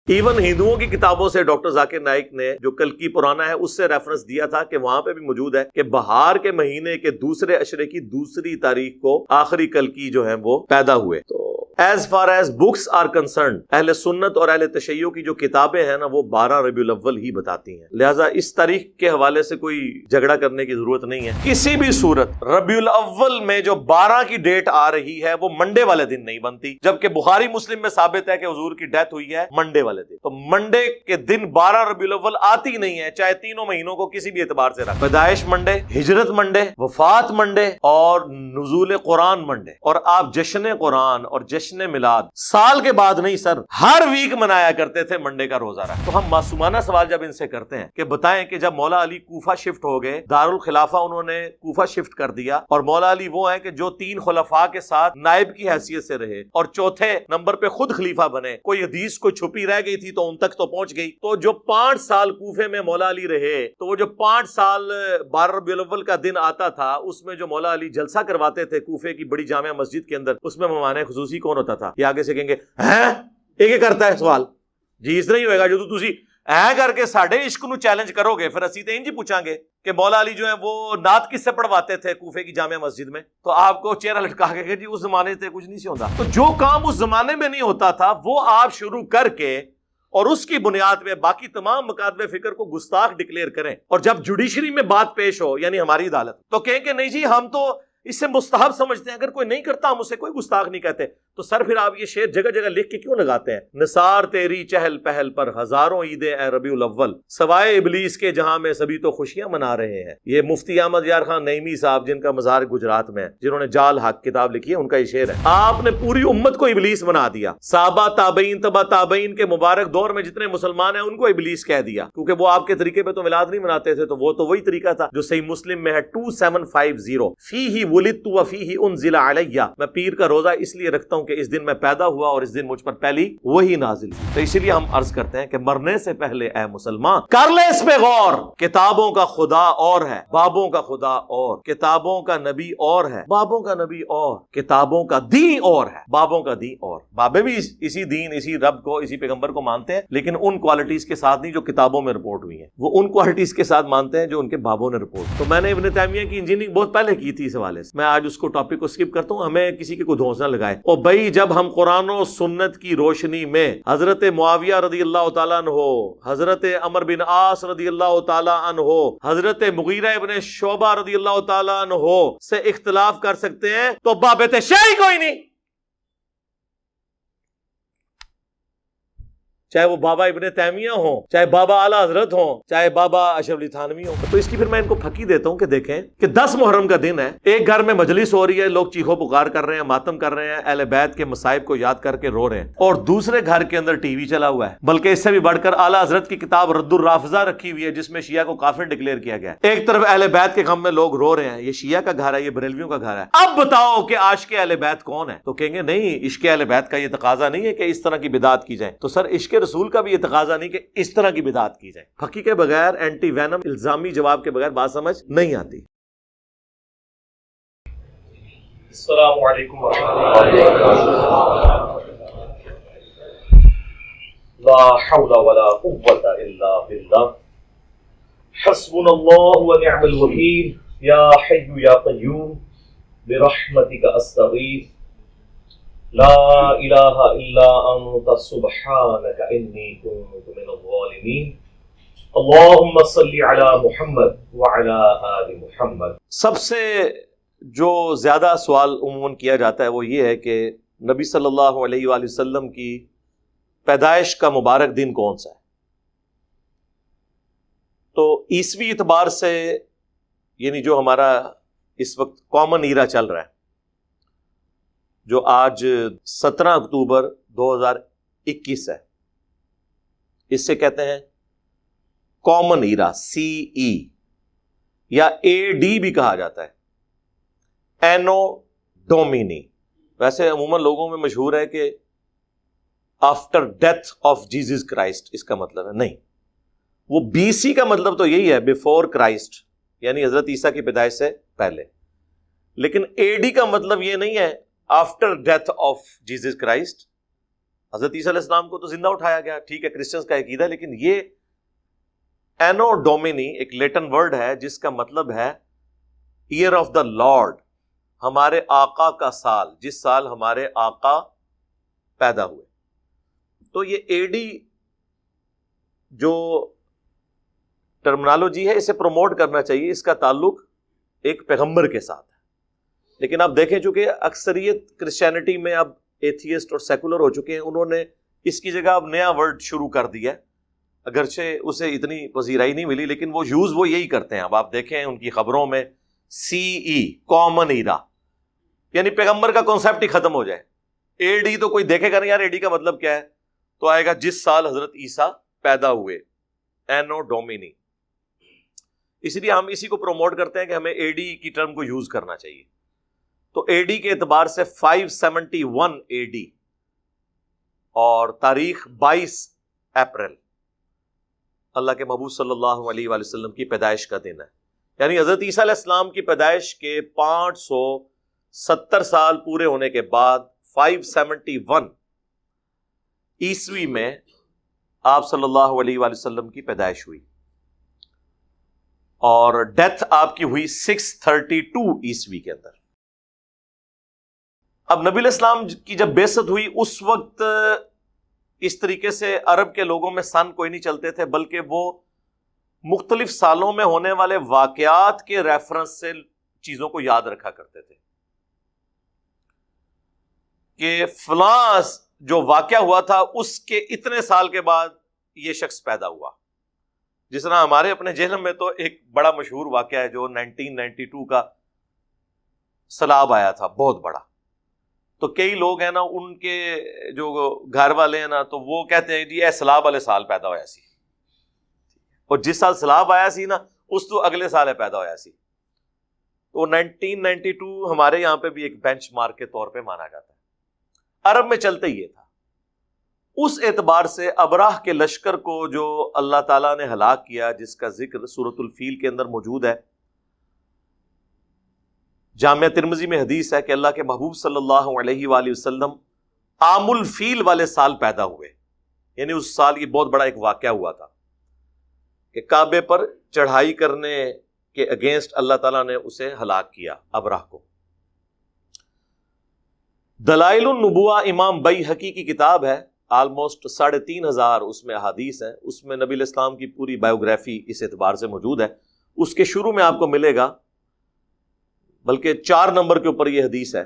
Even ہندوؤں کی کتابوں سے ڈاکٹر ذاکر نائک نے جو کلکی پرانا ہے اس سے ریفرنس دیا تھا کہ وہاں پہ بھی موجود ہے کہ بہار کے مہینے کے دوسرے عشرے کی دوسری تاریخ کو آخری کلکی جو ہے وہ پیدا ہوئے. تو as far as books are concerned اہل سنت اور اہل تشیع کی جو کتابیں ہیں نا وہ 12 ربیع الاول ہی بتاتی ہیں. لہٰذا اس تاریخ کے حوالے سے کوئی جھگڑا کرنے کی ضرورت نہیں ہے. کسی بھی صورت ربیع الاول میں جو 12 کی ڈیٹ آ رہی ہے وہ منڈے والے دن نہیں بنتی، جبکہ بخاری مسلم میں ثابت ہے کہ حضور کی ڈیتھ ہوئی ہے منڈے والے دن. تو منڈے کے دن 12 ربیع الاول آتی نہیں ہے، چاہے تینوں مہینوں کو کسی بھی اعتبار سے رکھ. پیدائش منڈے، ہجرت منڈے، وفات منڈے اور نزول قرآن منڈے. اور آپ جشن قرآن اور جشن میلاد سال کے بعد نہیں سر، ہر ویک منایا کرتے تھے منڈے کا روزہ رکھ. تو ہم معصومانہ سوال جب ان سے کرتے ہیں کہ بتائیں کہ جب مولا علی کوفہ شفٹ ہو گئے، دارالخلافہ انہوں نے کوفہ شفٹ کر دیا، اور مولا علی وہ ہیں کہ جو 3 خلفاء کے ساتھ نائب کی حیثیت سے رہے اور چوتھے نمبر پہ خود خلیفہ بنے. کوئی حدیث کوئی چھپی رہ گئی تھی تو ان تک تو پہنچ گئی. تو جو 5 سال کوفے میں مولا علی رہے، تو وہ جو 5 سال 12 ربیع الاول کا دن آتا تھا اس میں جو مولا علی جلسہ کرواتے تھے کوفے کی بڑی جامع مسجد کے اندر، اس میں مہمان خصوصی کون ہوتا تھا؟ یہ آگے سے کہیں گے ہیں ایک کرتا ہے سوال جی اس طرح ہی ہوئے گا جو تسی اے کر کے ساڈے عشق نو چیلنج کرو گے، پھر اسی تے انج ہی پوچھاں گے کہ مولا علی جو ہے وہ نعت کس سے پڑھواتے تھے کوفے کی جامع مسجد میں. تو آپ کو چہرہ لٹکا کے کہ جی اس زمانے سے کچھ نہیں سی ہوتا. تو جو کام اس زمانے میں نہیں ہوتا تھا وہ آپ شروع کر کے اور اس کی بنیاد پہ باقی تمام مکاتب فکر کو گستاخ ڈکلیئر کریں، اور جب جوڈیشری میں بات پیش ہو یعنی ہماری عدالت تو کہیں کہ نہیں جی ہم تو اس سے مستحب سمجھتے ہیں، اگر کوئی نہیں کرتا ہم اسے کوئی گستاخ نہیں کہتے. تو سر پھر آپ یہ شعر جگہ جگہ لکھ کے کیوں لگاتے ہیں؟ نثار تیری چہل پہل پر ہزاروں عیدیں اے ربیع الاول، سوائے ابلیس کے جہاں میں سبھی تو خوشیاں منا رہے ہیں. یہ مفتی احمد یار خان نعیمی صاحب جن کا مزار گجرات میں ہے، جنہوں نے جال حق کتاب لکھی ہے، ان کا یہ شعر ہے. آپ نے پوری امت کو ابلیس بنا دیا. صحابہ تابعین تبع تابعین کے مبارک دور میں جتنے مسلمان ہیں ان کو ابلیس کہہ دیا، کیونکہ وہ آپ کے طریقے پہ تو میلاد نہیں مناتے تھے. تو وہ تو وہی طریقہ تھا جو صحیح مسلم میں ہے 2750 فیہ ولدت وفیہ انزل علیہ، میں پیر کا روزہ اس لیے رکھتا ہوں کہ اس دن میں پیدا ہوا اور اس دن مجھ پر پہلی وہی نازل ہوئی. تو اسی لیے ہم عرض کرتے ہیں کہ مرنے سے پہلے اے مسلمان کر لے اس پہ غور. کتابوں کا خدا اور ہے، بابوں کا خدا اور، کتابوں کا نبی اور ہے، بابوں کا نبی اور، کتابوں کا دین اور ہے، بابوں کا دین اور. بابے بھی اسی دین، اسی رب کو، اسی پیغمبر کو مانتے ہیں، لیکن ان کوالٹیز کے ساتھ نہیں جو کتابوں میں رپورٹ ہوئی ہیں، وہ ان کوالٹیز کے ساتھ مانتے ہیں جو ان کے بابوں نے رپورٹ. تو میں نے ابن تیمیہ کی انجینئرنگ بہت پہلے کی تھی اس حوالے سے، میں آج اس کو ٹاپک کو اسکپ کرتا ہوں. ہمیں کسی کے کوئی دھونس نہ لگائے. اور بھائی جب ہم قرآن و سنت کی روشنی میں حضرت معاویہ رضی اللہ تعالیٰ عنہ، حضرت عمر بن عاص رضی اللہ تعالیٰ عنہ، حضرت مغیرہ ابن شعبہ رضی اللہ تعالیٰ عنہ سے اختلاف کر سکتے ہیں تو بابت شیعی کوئی نہیں، چاہے وہ بابا ابن تیمیہ ہوں، چاہے بابا اعلی حضرت ہوں، چاہے بابا اشرف علی تھانوی ہوں. تو اس کی پھر میں ان کو پھکی دیتا ہوں کہ دیکھیں کہ 10 محرم کا دن ہے، ایک گھر میں مجلس ہو رہی ہے، لوگ چیخو پکار کر رہے ہیں، ماتم کر رہے ہیں، اہل بیت کے مصائب کو یاد کر کے رو رہے ہیں، اور دوسرے گھر کے اندر ٹی وی چلا ہوا ہے، بلکہ اس سے بھی بڑھ کر اعلی حضرت کی کتاب رد الرافضہ رکھی ہوئی ہے جس میں شیعہ کو کافر ڈکلیئر کیا گیا ہے. ایک طرف اہل بیت کے غم میں لوگ رو رہے ہیں، یہ شیعہ کا گھر ہے، یہ بریلویوں کا گھر ہے. اب بتاؤ کہ عاشق اہل بیت کون ہے؟ تو کہیں گے نہیں، عشق اہل بیت کا یہ تقاضا نہیں ہے کہ اس طرح کی بدعت کی جائے. تو سر عشق رسول کا بھی یہ تقاضا نہیں کہ اس طرح کی بدعت کی جائے. پھکی کے بغیر، اینٹی وینم الزامی جواب کے بغیر بات سمجھ نہیں آتی. السلام علیکم لا حول ولا قوة الا باللہ حسبنا اللہ ونعم الوکیل یا حی یا قیوم برحمتک استغیث لا الہ الا انت سبحانک انی کنت من الظالمین اللہم صلی علی محمد وعلی آل محمد. سب سے جو زیادہ سوال عموماً کیا جاتا ہے وہ یہ ہے کہ نبی صلی اللہ علیہ وآلہ وسلم کی پیدائش کا مبارک دن کون سا ہے؟ تو عیسوی اعتبار سے یعنی جو ہمارا اس وقت کامن ایرا چل رہا ہے، جو آج 17 اکتوبر 2021 ہے، اس سے کہتے ہیں کامن ایرا، CE یا AD بھی کہا جاتا ہے، اینو ڈومینی. ویسے عموماً لوگوں میں مشہور ہے کہ after death of Jesus Christ اس کا مطلب ہے، نہیں، وہ BC کا مطلب تو یہی ہے بیفور کرائسٹ، یعنی حضرت عیسیٰ کی پیدائش سے پہلے. لیکن AD کا مطلب یہ نہیں ہے after death of Jesus Christ, حضرت عیسیٰ علیہ السلام کو تو زندہ اٹھایا گیا، ٹھیک ہے کرسچنز کا عقیدہ ہے، لیکن یہ اینو ڈومینی ایک لیٹن ورڈ ہے جس کا مطلب ہے ایئر آف دا لارڈ، ہمارے آقا کا سال، جس سال ہمارے آقا پیدا ہوئے. تو یہ اے ڈی جو ٹرمنالوجی ہے اسے پروموٹ کرنا چاہیے، اس کا تعلق ایک پیغمبر کے ساتھ ہے. لیکن آپ دیکھیں چونکہ اکثریت کرسچینٹی میں اب ایتھیسٹ اور سیکولر ہو چکے ہیں، انہوں نے اس کی جگہ اب نیا ورڈ شروع کر دیا ہے، اگرچہ اسے اتنی پذیرائی نہیں ملی لیکن وہ یوز وہ یہی کرتے ہیں. اب آپ دیکھیں ان کی خبروں میں CE کامن ایرا، یعنی پیغمبر کا کانسیپٹ ہی ختم ہو جائے. AD تو کوئی دیکھے گا نہیں یار AD کا مطلب کیا ہے، تو آئے گا جس سال حضرت عیسیٰ پیدا ہوئے، اینو ڈومینی. اس لیے ہم اسی کو پروموٹ کرتے ہیں کہ ہمیں AD کی ٹرم کو یوز کرنا چاہیے. تو AD کے اعتبار سے 571 AD اور تاریخ 22 اپریل اللہ کے محبوب صلی اللہ علیہ وآلہ وسلم کی پیدائش کا دن ہے. یعنی حضرت عیسیٰ علیہ السلام کی پیدائش کے 570 سال پورے ہونے کے بعد 571 عیسوی میں آپ صلی اللہ علیہ وآلہ وسلم کی پیدائش ہوئی اور ڈیتھ آپ کی ہوئی 632 عیسوی کے اندر. اب نبی علیہ السلام کی جب بعثت ہوئی اس وقت اس طریقے سے عرب کے لوگوں میں سن کوئی نہیں چلتے تھے، بلکہ وہ مختلف سالوں میں ہونے والے واقعات کے ریفرنس سے چیزوں کو یاد رکھا کرتے تھے کہ فلاں جو واقعہ ہوا تھا اس کے اتنے سال کے بعد یہ شخص پیدا ہوا. جس طرح ہمارے اپنے ذہن میں تو ایک بڑا مشہور واقعہ ہے جو 1992 کا سیلاب آیا تھا، بہت بڑا. تو کئی لوگ ہیں نا، ان کے جو گھر والے ہیں نا، تو وہ کہتے ہیں جی اے سیلاب والے سال پیدا ہویا سی، اور جس سال سیلاب آیا سی نا اس تو اگلے سال پیدا ہویا سی. تو 1992 ہمارے یہاں پہ بھی ایک بینچ مارک کے طور پہ مانا جاتا ہے. عرب میں چلتے ہی یہ تھا. اس اعتبار سے ابراہ کے لشکر کو جو اللہ تعالیٰ نے ہلاک کیا، جس کا ذکر سورۃ الفیل کے اندر موجود ہے، جامعہ ترمذی میں حدیث ہے کہ اللہ کے محبوب صلی اللہ علیہ وآلہ وسلم عام الفیل والے سال پیدا ہوئے. یعنی اس سال یہ بہت بڑا ایک واقعہ ہوا تھا کہ کعبے پر چڑھائی کرنے کے اگینسٹ اللہ تعالیٰ نے اسے ہلاک کیا، ابراہ کو. دلائل النبوہ امام بیہقی کی کتاب ہے، آلموسٹ 3500 اس میں احادیث ہیں. اس میں نبی علیہ السلام کی پوری بایوگرافی اس اعتبار سے موجود ہے. اس کے شروع میں آپ کو ملے گا، بلکہ 4 نمبر کے اوپر یہ حدیث ہے.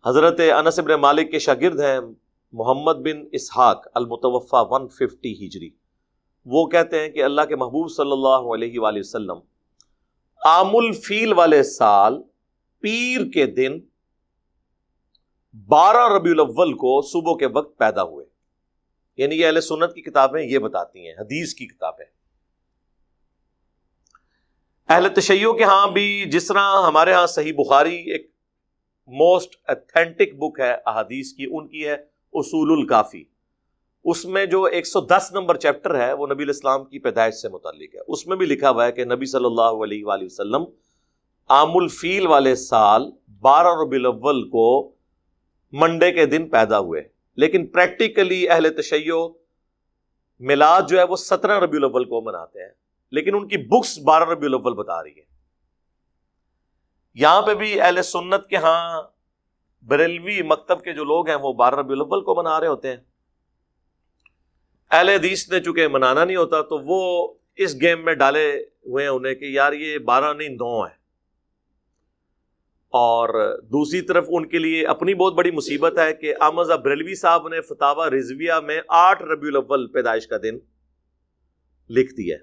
حضرت انس بن مالک کے شاگرد ہیں محمد بن اسحاق المتوفى 150 ہجری. وہ کہتے ہیں کہ اللہ کے محبوب صلی اللہ علیہ وآلہ وسلم عام الفیل والے سال پیر کے دن 12 ربیع الاول کو صبح کے وقت پیدا ہوئے. یعنی یہ اہل سنت کی کتابیں یہ بتاتی ہیں، حدیث کی کتابیں. اہل تشیع کے ہاں بھی، جس طرح ہمارے ہاں صحیح بخاری ایک موسٹ اتھینٹک بک ہے احادیث کی، ان کی ہے اصول الکافی. اس میں جو 110 نمبر چیپٹر ہے وہ نبی علیہ السلام کی پیدائش سے متعلق ہے. اس میں بھی لکھا ہوا ہے کہ نبی صلی اللہ علیہ وآلہ وسلم عام الفیل والے سال 12 ربیع الاول کو منڈے کے دن پیدا ہوئے. لیکن پریکٹیکلی اہل تشیع میلاد جو ہے وہ 17 ربیع الاول کو مناتے ہیں، لیکن ان کی بکس 12 ربیع الاول بتا رہی ہے. یہاں پہ بھی اہل سنت کے ہاں بریلوی مکتب کے جو لوگ ہیں وہ 12 ربیع الاول کو منا رہے ہوتے ہیں. اہل حدیث نے چونکہ منانا نہیں ہوتا تو وہ اس گیم میں ڈالے ہوئے ہیں انہیں کہ یار یہ 12 نہیں 9 ہے. اور دوسری طرف ان کے لیے اپنی بہت بڑی مصیبت ہے کہ احمد بریلوی صاحب نے فتاوی رضویہ میں 8 ربیع الاول پیدائش کا دن لکھ دیا ہے.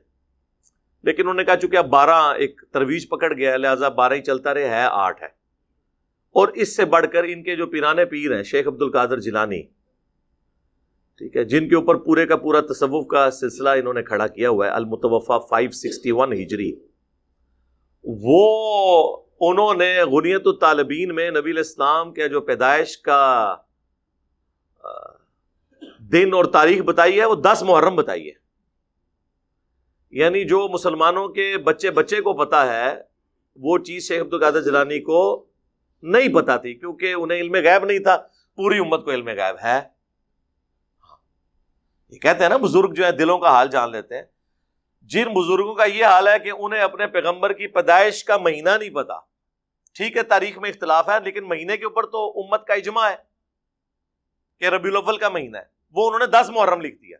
لیکن انہوں نے کہا چونکہ اب 12 ایک ترویج پکڑ گیا ہے، لہٰذا 12 ہی چلتا رہے، ہے 8 ہے. اور اس سے بڑھ کر ان کے جو پیرانے پیر ہیں شیخ عبد القادر جیلانی، ٹھیک ہے، جن کے اوپر پورے کا پورا تصوف کا سلسلہ انہوں نے کھڑا کیا ہوا ہے، المتوفى 561 ہجری، وہ انہوں نے غنیت الطالبین میں نبی علیہ السلام کے جو پیدائش کا دن اور تاریخ بتائی ہے وہ 10 محرم بتائی ہے. یعنی جو مسلمانوں کے بچے کو پتا ہے وہ چیز شیخ عبد القادر جیلانی کو نہیں پتا تھی، کیونکہ انہیں علم غیب نہیں تھا. پوری امت کو علم غیب ہے. یہ کہتے ہیں نا بزرگ جو ہیں دلوں کا حال جان لیتے ہیں. جن بزرگوں کا یہ حال ہے کہ انہیں اپنے پیغمبر کی پیدائش کا مہینہ نہیں پتا. ٹھیک ہے تاریخ میں اختلاف ہے لیکن مہینے کے اوپر تو امت کا اجماع ہے کہ ربیع الاول کا مہینہ ہے. وہ انہوں نے 10 محرم لکھ دیا.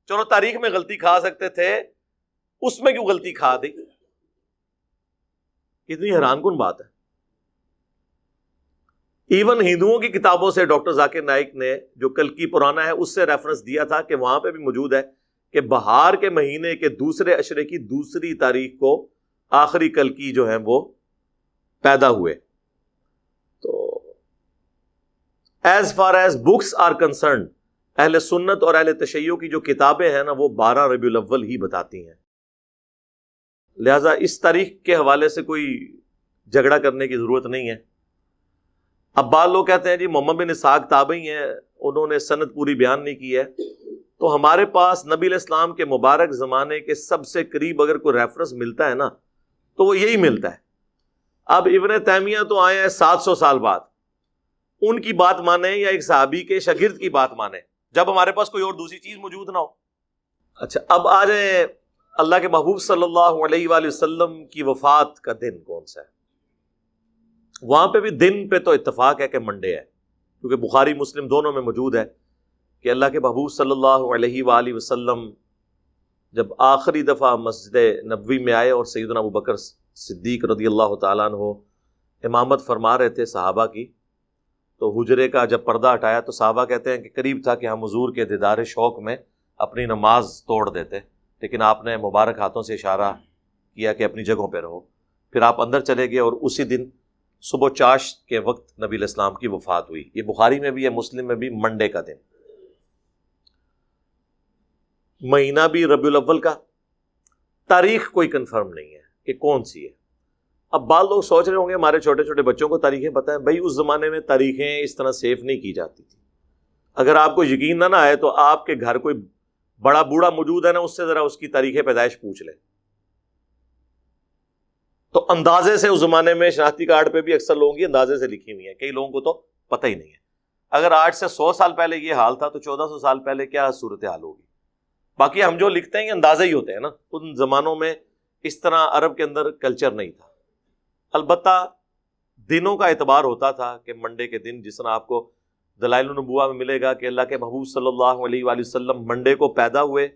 چلو تاریخ میں غلطی کھا سکتے تھے, اس میں کیوں غلطی کھا دی؟ کتنی حیران کن بات ہے. ایون ہندوؤں کی کتابوں سے ڈاکٹر ذاکر نائک نے جو کلکی پرانا ہے اس سے ریفرنس دیا تھا کہ وہاں پہ بھی موجود ہے کہ بہار کے مہینے کے دوسرے عشرے کی دوسری تاریخ کو آخری کلکی جو ہیں وہ پیدا ہوئے. تو as far as books are concerned اہل سنت اور اہل تشیع کی جو کتابیں ہیں نا وہ 12 ربیع الاول ہی بتاتی ہیں. لہذا اس تاریخ کے حوالے سے کوئی جھگڑا کرنے کی ضرورت نہیں ہے. اب بعض لوگ کہتے ہیں جی محمد بن اسحاق تابعی ہیں, انہوں نے سند پوری بیان نہیں کی ہے. تو ہمارے پاس نبی علیہ السلام کے مبارک زمانے کے سب سے قریب اگر کوئی ریفرنس ملتا ہے نا تو وہ یہی ملتا ہے. اب ابن تیمیہ تو آئے ہیں 700 سال بعد, ان کی بات مانیں یا ایک صحابی کے شاگرد کی بات مانیں جب ہمارے پاس کوئی اور دوسری چیز موجود نہ ہو. اچھا اب آ جائیں اللہ کے محبوب صلی اللہ علیہ وآلہ وسلم کی وفات کا دن کون سا ہے. وہاں پہ بھی دن پہ تو اتفاق ہے کہ منڈے ہے, کیونکہ بخاری مسلم دونوں میں موجود ہے کہ اللہ کے محبوب صلی اللہ علیہ وآلہ وسلم جب آخری دفعہ مسجد نبوی میں آئے اور سیدنا ابوبکر صدیق رضی اللہ تعالیٰ عنہ امامت فرما رہے تھے صحابہ کی, تو حجرے کا جب پردہ ہٹایا تو صحابہ کہتے ہیں کہ قریب تھا کہ ہم حضور کے دیدار شوق میں اپنی نماز توڑ دیتے, لیکن آپ نے مبارک ہاتھوں سے اشارہ کیا کہ اپنی جگہوں پہ رہو. پھر آپ اندر چلے گئے اور اسی دن صبح چاشت کے وقت نبی علیہ السلام کی وفات ہوئی. یہ بخاری میں بھی ہے, مسلم میں بھی, منڈے کا دن. مہینہ بھی ربیع الاول کا, تاریخ کوئی کنفرم نہیں ہے کہ کون سی ہے. اب بعض لوگ سوچ رہے ہوں گے ہمارے چھوٹے چھوٹے بچوں کو تاریخیں پتہ ہیں. بھائی اس زمانے میں تاریخیں اس طرح سیف نہیں کی جاتی تھی. اگر آپ کو یقین نہ آئے تو آپ کے گھر کوئی بڑا بوڑھا موجود ہے نا, اس سے ذرا اس کی تاریخ پیدائش پوچھ لیں. تو اندازے سے اس زمانے میں شناختی کارڈ پہ بھی اکثر لوگوں کی اندازے سے لکھی ہوئی ہیں, کئی لوگوں کو تو پتہ ہی نہیں ہے. اگر آج سے 100 سال پہلے یہ حال تھا تو 1400 سال پہلے کیا صورتحال ہوگی. باقی ہم جو لکھتے ہیں یہ اندازے ہی ہوتے ہیں نا, ان زمانوں میں اس طرح عرب کے اندر کلچر نہیں تھا. البتہ دنوں کا اعتبار ہوتا تھا کہ منڈے کے دن, جس طرح آپ کو دلائل النبوہ میں ملے گا کہ اللہ کے محبوب صلی اللہ علیہ وآلہ وسلم منڈے کو پیدا ہوئے,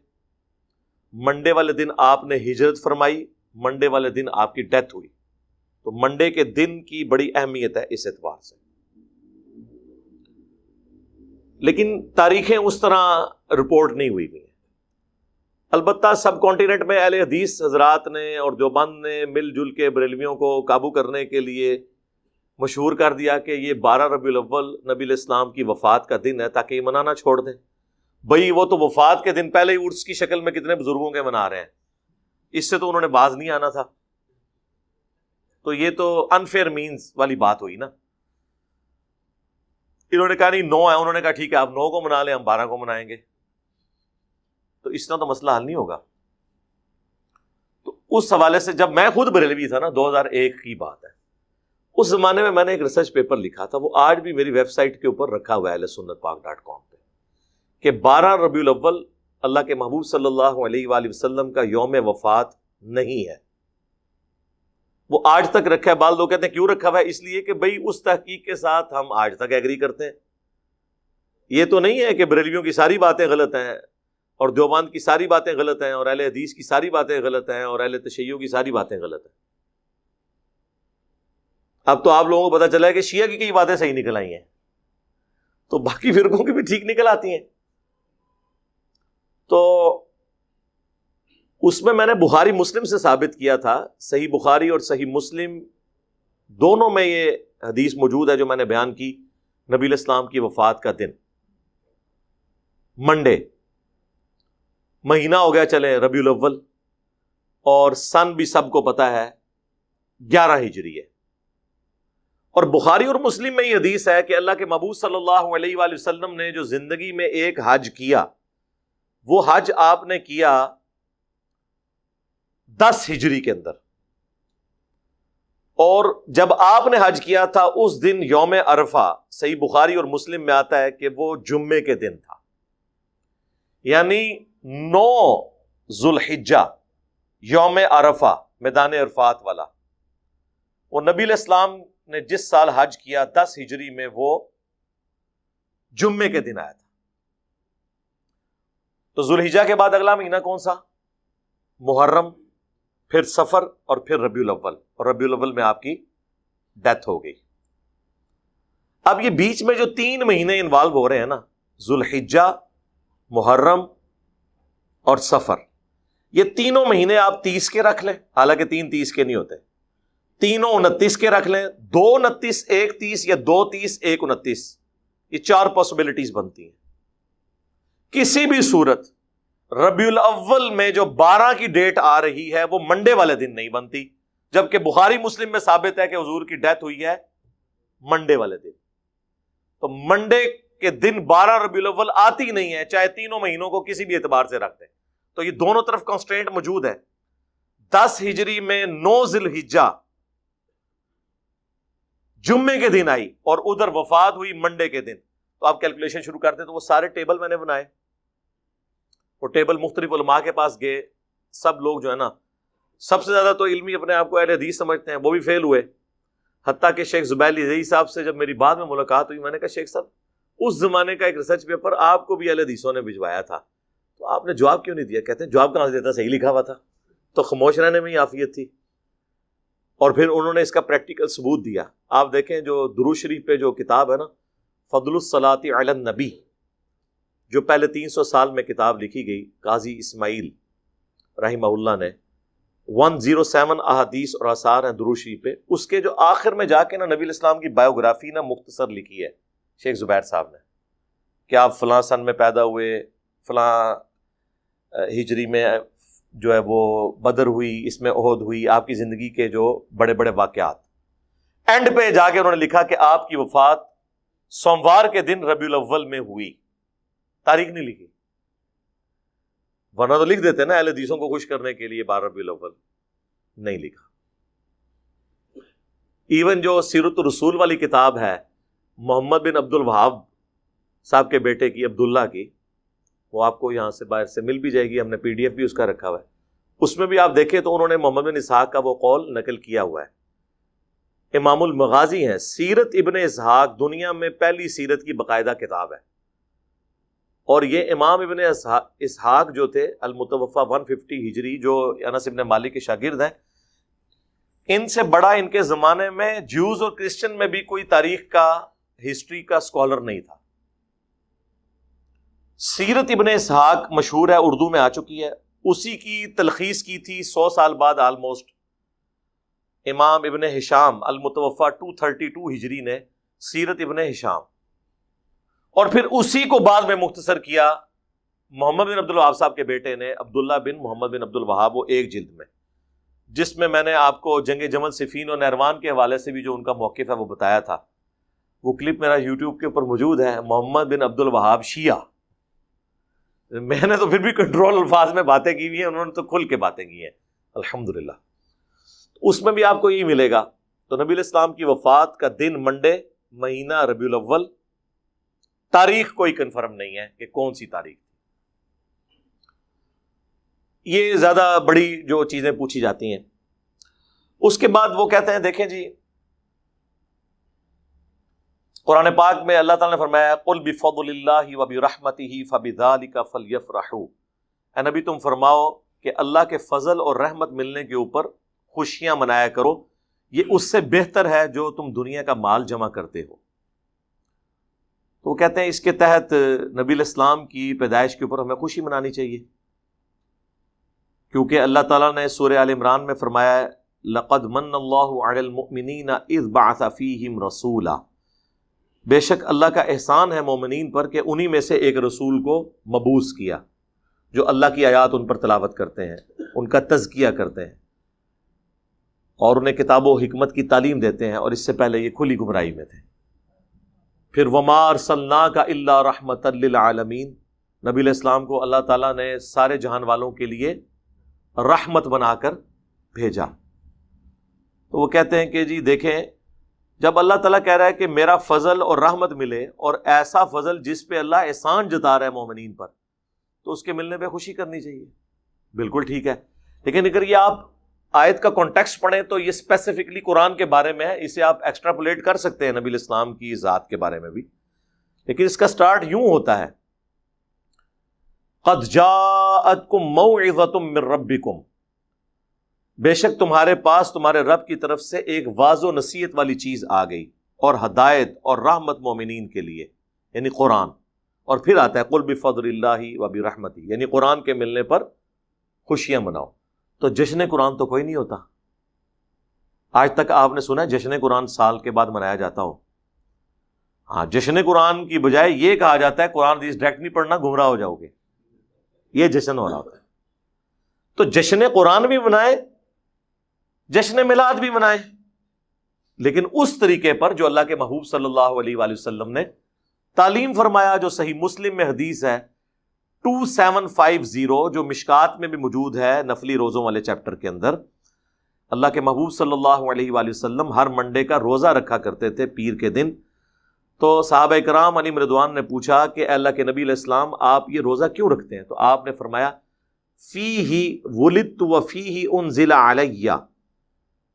منڈے والے دن آپ نے ہجرت فرمائی, منڈے والے دن آپ کی ڈیتھ ہوئی. تو منڈے کے دن کی بڑی اہمیت ہے اس اعتبار سے. لیکن تاریخیں اس طرح رپورٹ نہیں ہوئی ہیں. البتہ سب کانٹیننٹ میں اہل حدیث حضرات نے اور دیوبند نے مل جل کے بریلویوں کو قابو کرنے کے لیے مشہور کر دیا کہ یہ 12 ربیع الاول نبی علیہ السلام کی وفات کا دن ہے, تاکہ یہ منانا چھوڑ دیں. بھئی وہ تو وفات کے دن پہلے ہی عرس کی شکل میں کتنے بزرگوں کے منا رہے ہیں, اس سے تو انہوں نے باز نہیں آنا تھا. تو یہ تو انفیئر مینز والی بات ہوئی نا. انہوں نے کہا نہیں 9 ہے, انہوں نے کہا ٹھیک ہے آپ 9 کو منا لیں, ہم 12 کو منائیں گے. تو اس طرح تو مسئلہ حل نہیں ہوگا. تو اس حوالے سے جب میں خود بریلوی تھا نا, 2001 کی بات ہے, اس زمانے میں میں نے ایک ریسرچ پیپر لکھا تھا, وہ آج بھی میری ویب سائٹ کے اوپر رکھا ہوا ہے ahlsunnatpak.com پہ, کہ 12 ربیع الاول اللہ کے محبوب صلی اللہ علیہ وآلہ وسلم کا یوم وفات نہیں ہے. وہ آج تک رکھا ہے. بعض لوگ کہتے ہیں کیوں رکھا ہوا ہے, اس لیے کہ بھئی اس تحقیق کے ساتھ ہم آج تک ایگری کرتے ہیں. یہ تو نہیں ہے کہ بریلویوں کی ساری باتیں غلط ہیں اور دیوبند کی ساری باتیں غلط ہیں اور اہل حدیث کی ساری باتیں غلط ہیں اور اہل تشیع کی ساری باتیں غلط ہیں. اب تو آپ لوگوں کو پتہ چلا ہے کہ شیعہ کی کئی باتیں صحیح نکل آئی ہیں, تو باقی فرقوں کی بھی ٹھیک نکل آتی ہیں. تو اس میں نے بخاری مسلم سے ثابت کیا تھا, صحیح بخاری اور صحیح مسلم دونوں میں یہ حدیث موجود ہے جو میں نے بیان کی. نبی علیہ السلام کی وفات کا دن منڈے, مہینہ ہو گیا چلے ربیع الاول, اور سن بھی سب کو پتا ہے 11 ہجری ہے. اور بخاری اور مسلم میں یہ حدیث ہے کہ اللہ کے محبوب صلی اللہ علیہ وآلہ وسلم نے جو زندگی میں ایک حج کیا, وہ حج آپ نے کیا 10 ہجری کے اندر. اور جب آپ نے حج کیا تھا اس دن یوم عرفہ صحیح بخاری اور مسلم میں آتا ہے کہ وہ جمعے کے دن تھا، یعنی 9 ذوالحجہ یوم عرفہ میدان عرفات والا، وہ نبی علیہ السلام نے جس سال حج کیا 10 ہجری میں وہ جمعے کے دن آیا تھا۔ تو ذوالحجہ کے بعد اگلا مہینہ کون سا؟ محرم، پھر سفر، اور پھر ربیع الاول، اور ربیع الاول میں آپ کی ڈیتھ ہو گئی۔ اب یہ بیچ میں جو 3 مہینے انوالو ہو رہے ہیں نا، ذوالحجہ، محرم اور سفر، یہ تینوں مہینے آپ 30 کے رکھ لیں، حالانکہ 3 30 کے نہیں ہوتے، تینوں 29 کے رکھ لیں، 2 29 1 30 یا 2 30 1 29، یہ 4 پاسبلٹیز بنتی ہیں۔ کسی بھی صورت ربیع الاول میں جو 12 کی ڈیٹ آ رہی ہے وہ منڈے والے دن نہیں بنتی، جبکہ بخاری مسلم میں ثابت ہے کہ حضور کی ڈیتھ ہوئی ہے منڈے والے دن۔ تو منڈے کے دن 12 ربیع الاول آتی نہیں ہے، چاہے تینوں مہینوں کو کسی بھی اعتبار سے رکھ دیں، تو یہ دونوں طرف کنسٹرینٹ موجود ہے۔ 10 ہجری میں 9 ذوالحجہ جمعے کے دن آئی اور ادھر وفات ہوئی منڈے کے دن، تو آپ کیلکولیشن شروع کرتے ہیں۔ تو وہ سارے ٹیبل میں نے بنائے، وہ ٹیبل مختلف علماء کے پاس گئے، سب لوگ جو ہے نا، سب سے زیادہ تو علمی اپنے آپ کو اہل حدیث سمجھتے ہیں، وہ بھی فیل ہوئے، حتیٰ کہ شیخ زبیر علی صاحب سے جب میری بعد میں ملاقات ہوئی، میں نے کہا شیخ صاحب اس زمانے کا ایک ریسرچ پیپر آپ کو بھی اہل حدیثوں نے بھجوایا تھا، تو آپ نے جواب کیوں نہیں دیا؟ کہتے ہیں جواب کہاں سے دیتا، صحیح لکھا ہوا تھا، تو خاموش رہنے میں ہی عافیت تھی۔ اور پھر انہوں نے اس کا پریکٹیکل ثبوت دیا۔ آپ دیکھیں جو درود شریف پہ جو کتاب ہے نا، فضل الصلاۃ علی النبی، جو پہلے 300 سال میں کتاب لکھی گئی قاضی اسماعیل رحمہ اللہ نے، 107 احادیث اور آثار ہیں درود شریف پہ، اس کے جو آخر میں جا کے نا نبی علیہ السلام کی بایوگرافی نا مختصر لکھی ہے شیخ زبیر صاحب نے، کہ آپ فلاں سن میں پیدا ہوئے، فلاں ہجری میں جو ہے وہ بدر ہوئی، اس میں احد ہوئی، آپ کی زندگی کے جو بڑے بڑے واقعات۔ اینڈ پہ جا کے انہوں نے لکھا کہ آپ کی وفات سوموار کے دن ربیع الاول میں ہوئی، تاریخ نہیں لکھی، ورنہ تو لکھ دیتے نا اہل حدیثوں کو خوش کرنے کے لیے 12 ربیع الاول، نہیں لکھا۔ ایون جو سیرت الرسول والی کتاب ہے محمد بن عبد الوہاب صاحب کے بیٹے کی، عبداللہ کی، وہ آپ کو یہاں سے باہر سے مل بھی جائے گی، ہم نے PDF بھی اس کا رکھا ہوا ہے، اس میں بھی آپ دیکھیں تو انہوں نے محمد بن اسحاق کا وہ قول نقل کیا ہوا ہے۔ امام المغازی ہیں، سیرت ابن اسحاق دنیا میں پہلی سیرت کی باقاعدہ کتاب ہے، اور یہ امام ابن اسحاق جو تھے المتوفى 150 ہجری، جو انس ابن مالک کے شاگرد ہیں، ان سے بڑا ان کے زمانے میں جیوز اور کرسچن میں بھی کوئی تاریخ کا، ہسٹری کا اسکالر نہیں تھا۔ سیرت ابن اسحاق مشہور ہے، اردو میں آ چکی ہے، اسی کی تلخیص کی تھی 100 سال بعد آلموسٹ امام ابن ہشام المتوفى 232 ہجری نے، سیرت ابن ہشام، اور پھر اسی کو بعد میں مختصر کیا محمد بن عبد الوہاب صاحب کے بیٹے نے، عبداللہ بن محمد بن عبد الوہاب، وہ ایک جلد میں، جس میں میں نے آپ کو جنگ جمل صفین اور نہروان کے حوالے سے بھی جو ان کا موقف ہے وہ بتایا تھا، وہ کلپ میرا یوٹیوب کے اوپر موجود ہے، محمد بن عبد الوہاب شیعہ۔ میں نے تو پھر بھی کنٹرول الفاظ میں باتیں کی ہوئی ہیں، انہوں نے تو کھل کے باتیں کی ہیں الحمدللہ، اس میں بھی آپ کو یہ ملے گا۔ تو نبی علیہ السلام کی وفات کا دن منڈے، مہینہ ربیع الاول، تاریخ کوئی کنفرم نہیں ہے کہ کون سی تاریخ۔ یہ زیادہ بڑی جو چیزیں پوچھی جاتی ہیں۔ اس کے بعد وہ کہتے ہیں، دیکھیں جی قرآن پاک میں اللہ تعالیٰ نے فرمایا قُلْ بِفَضْلِ اللَّهِ وَبِرَحْمَتِهِ فَبِذَلِكَ فَلْيَفْرَحُوا، اے نبی تم فرماؤ کہ اللہ کے فضل اور رحمت ملنے کے اوپر خوشیاں منایا کرو، یہ اس سے بہتر ہے جو تم دنیا کا مال جمع کرتے ہو۔ تو وہ کہتے ہیں اس کے تحت نبی علیہ السلام کی پیدائش کے اوپر ہمیں خوشی منانی چاہیے، کیونکہ اللہ تعالیٰ نے سورہ آل عمران میں فرمایا ہے لَقَدْ مَنَّ اللَّهُ عَلَى الْمُؤْمِنِينَ إِذْ بَعَثَ فِيهِمْ رَسُولًا، بے شک اللہ کا احسان ہے مومنین پر کہ انہی میں سے ایک رسول کو مبعوث کیا، جو اللہ کی آیات ان پر تلاوت کرتے ہیں، ان کا تزکیہ کرتے ہیں، اور انہیں کتاب و حکمت کی تعلیم دیتے ہیں، اور اس سے پہلے یہ کھلی گمراہی میں تھے۔ پھر وما ارسلناک الا رحمۃ للعالمین، نبی علیہ السلام کو اللہ تعالیٰ نے سارے جہان والوں کے لیے رحمت بنا کر بھیجا۔ تو وہ کہتے ہیں کہ جی دیکھیں، جب اللہ تعالیٰ کہہ رہا ہے کہ میرا فضل اور رحمت ملے، اور ایسا فضل جس پہ اللہ احسان جتا رہا ہے مومنین پر، تو اس کے ملنے پہ خوشی کرنی چاہیے. بالکل ٹھیک ہے، لیکن اگر یہ آپ آیت کا کانٹیکسٹ پڑھیں تو یہ اسپیسیفکلی قرآن کے بارے میں ہے. اسے آپ ایکسٹراپولیٹ کر سکتے ہیں نبی الاسلام کی ذات کے بارے میں بھی، لیکن اس کا سٹارٹ یوں ہوتا ہے، قد جاءتکم موعظۃ من ربکم، بے شک تمہارے پاس تمہارے رب کی طرف سے ایک واضح و نصیحت والی چیز آ گئی، اور ہدایت اور رحمت مومنین کے لیے، یعنی قرآن. اور پھر آتا ہے قل بفضل اللہ وبرحمتہ، یعنی قرآن کے ملنے پر خوشیاں مناؤ. تو جشن قرآن تو کوئی نہیں ہوتا. آج تک آپ نے سنا ہے جشن قرآن سال کے بعد منایا جاتا ہو؟ ہاں، جشن قرآن کی بجائے یہ کہا جاتا ہے قرآن حدیث ڈائریکٹ نہیں پڑھنا، گمراہ ہو جاؤ گے. یہ جشن ہو رہا ہوتا ہے. تو جشن قرآن بھی منائے، جشن میلاد بھی منائے، لیکن اس طریقے پر جو اللہ کے محبوب صلی اللہ علیہ وآلہ وسلم نے تعلیم فرمایا، جو صحیح مسلم میں حدیث ہے 2750، جو مشکات میں بھی موجود ہے نفلی روزوں والے چیپٹر کے اندر. اللہ کے محبوب صلی اللہ علیہ وآلہ وسلم ہر منڈے کا روزہ رکھا کرتے تھے، پیر کے دن. تو صحابہ کرام علیہم رضوان نے پوچھا کہ اے اللہ کے نبی علیہ السلام، آپ یہ روزہ کیوں رکھتے ہیں؟ تو آپ نے فرمایا فیہ ولدت وفیہ انزل علی،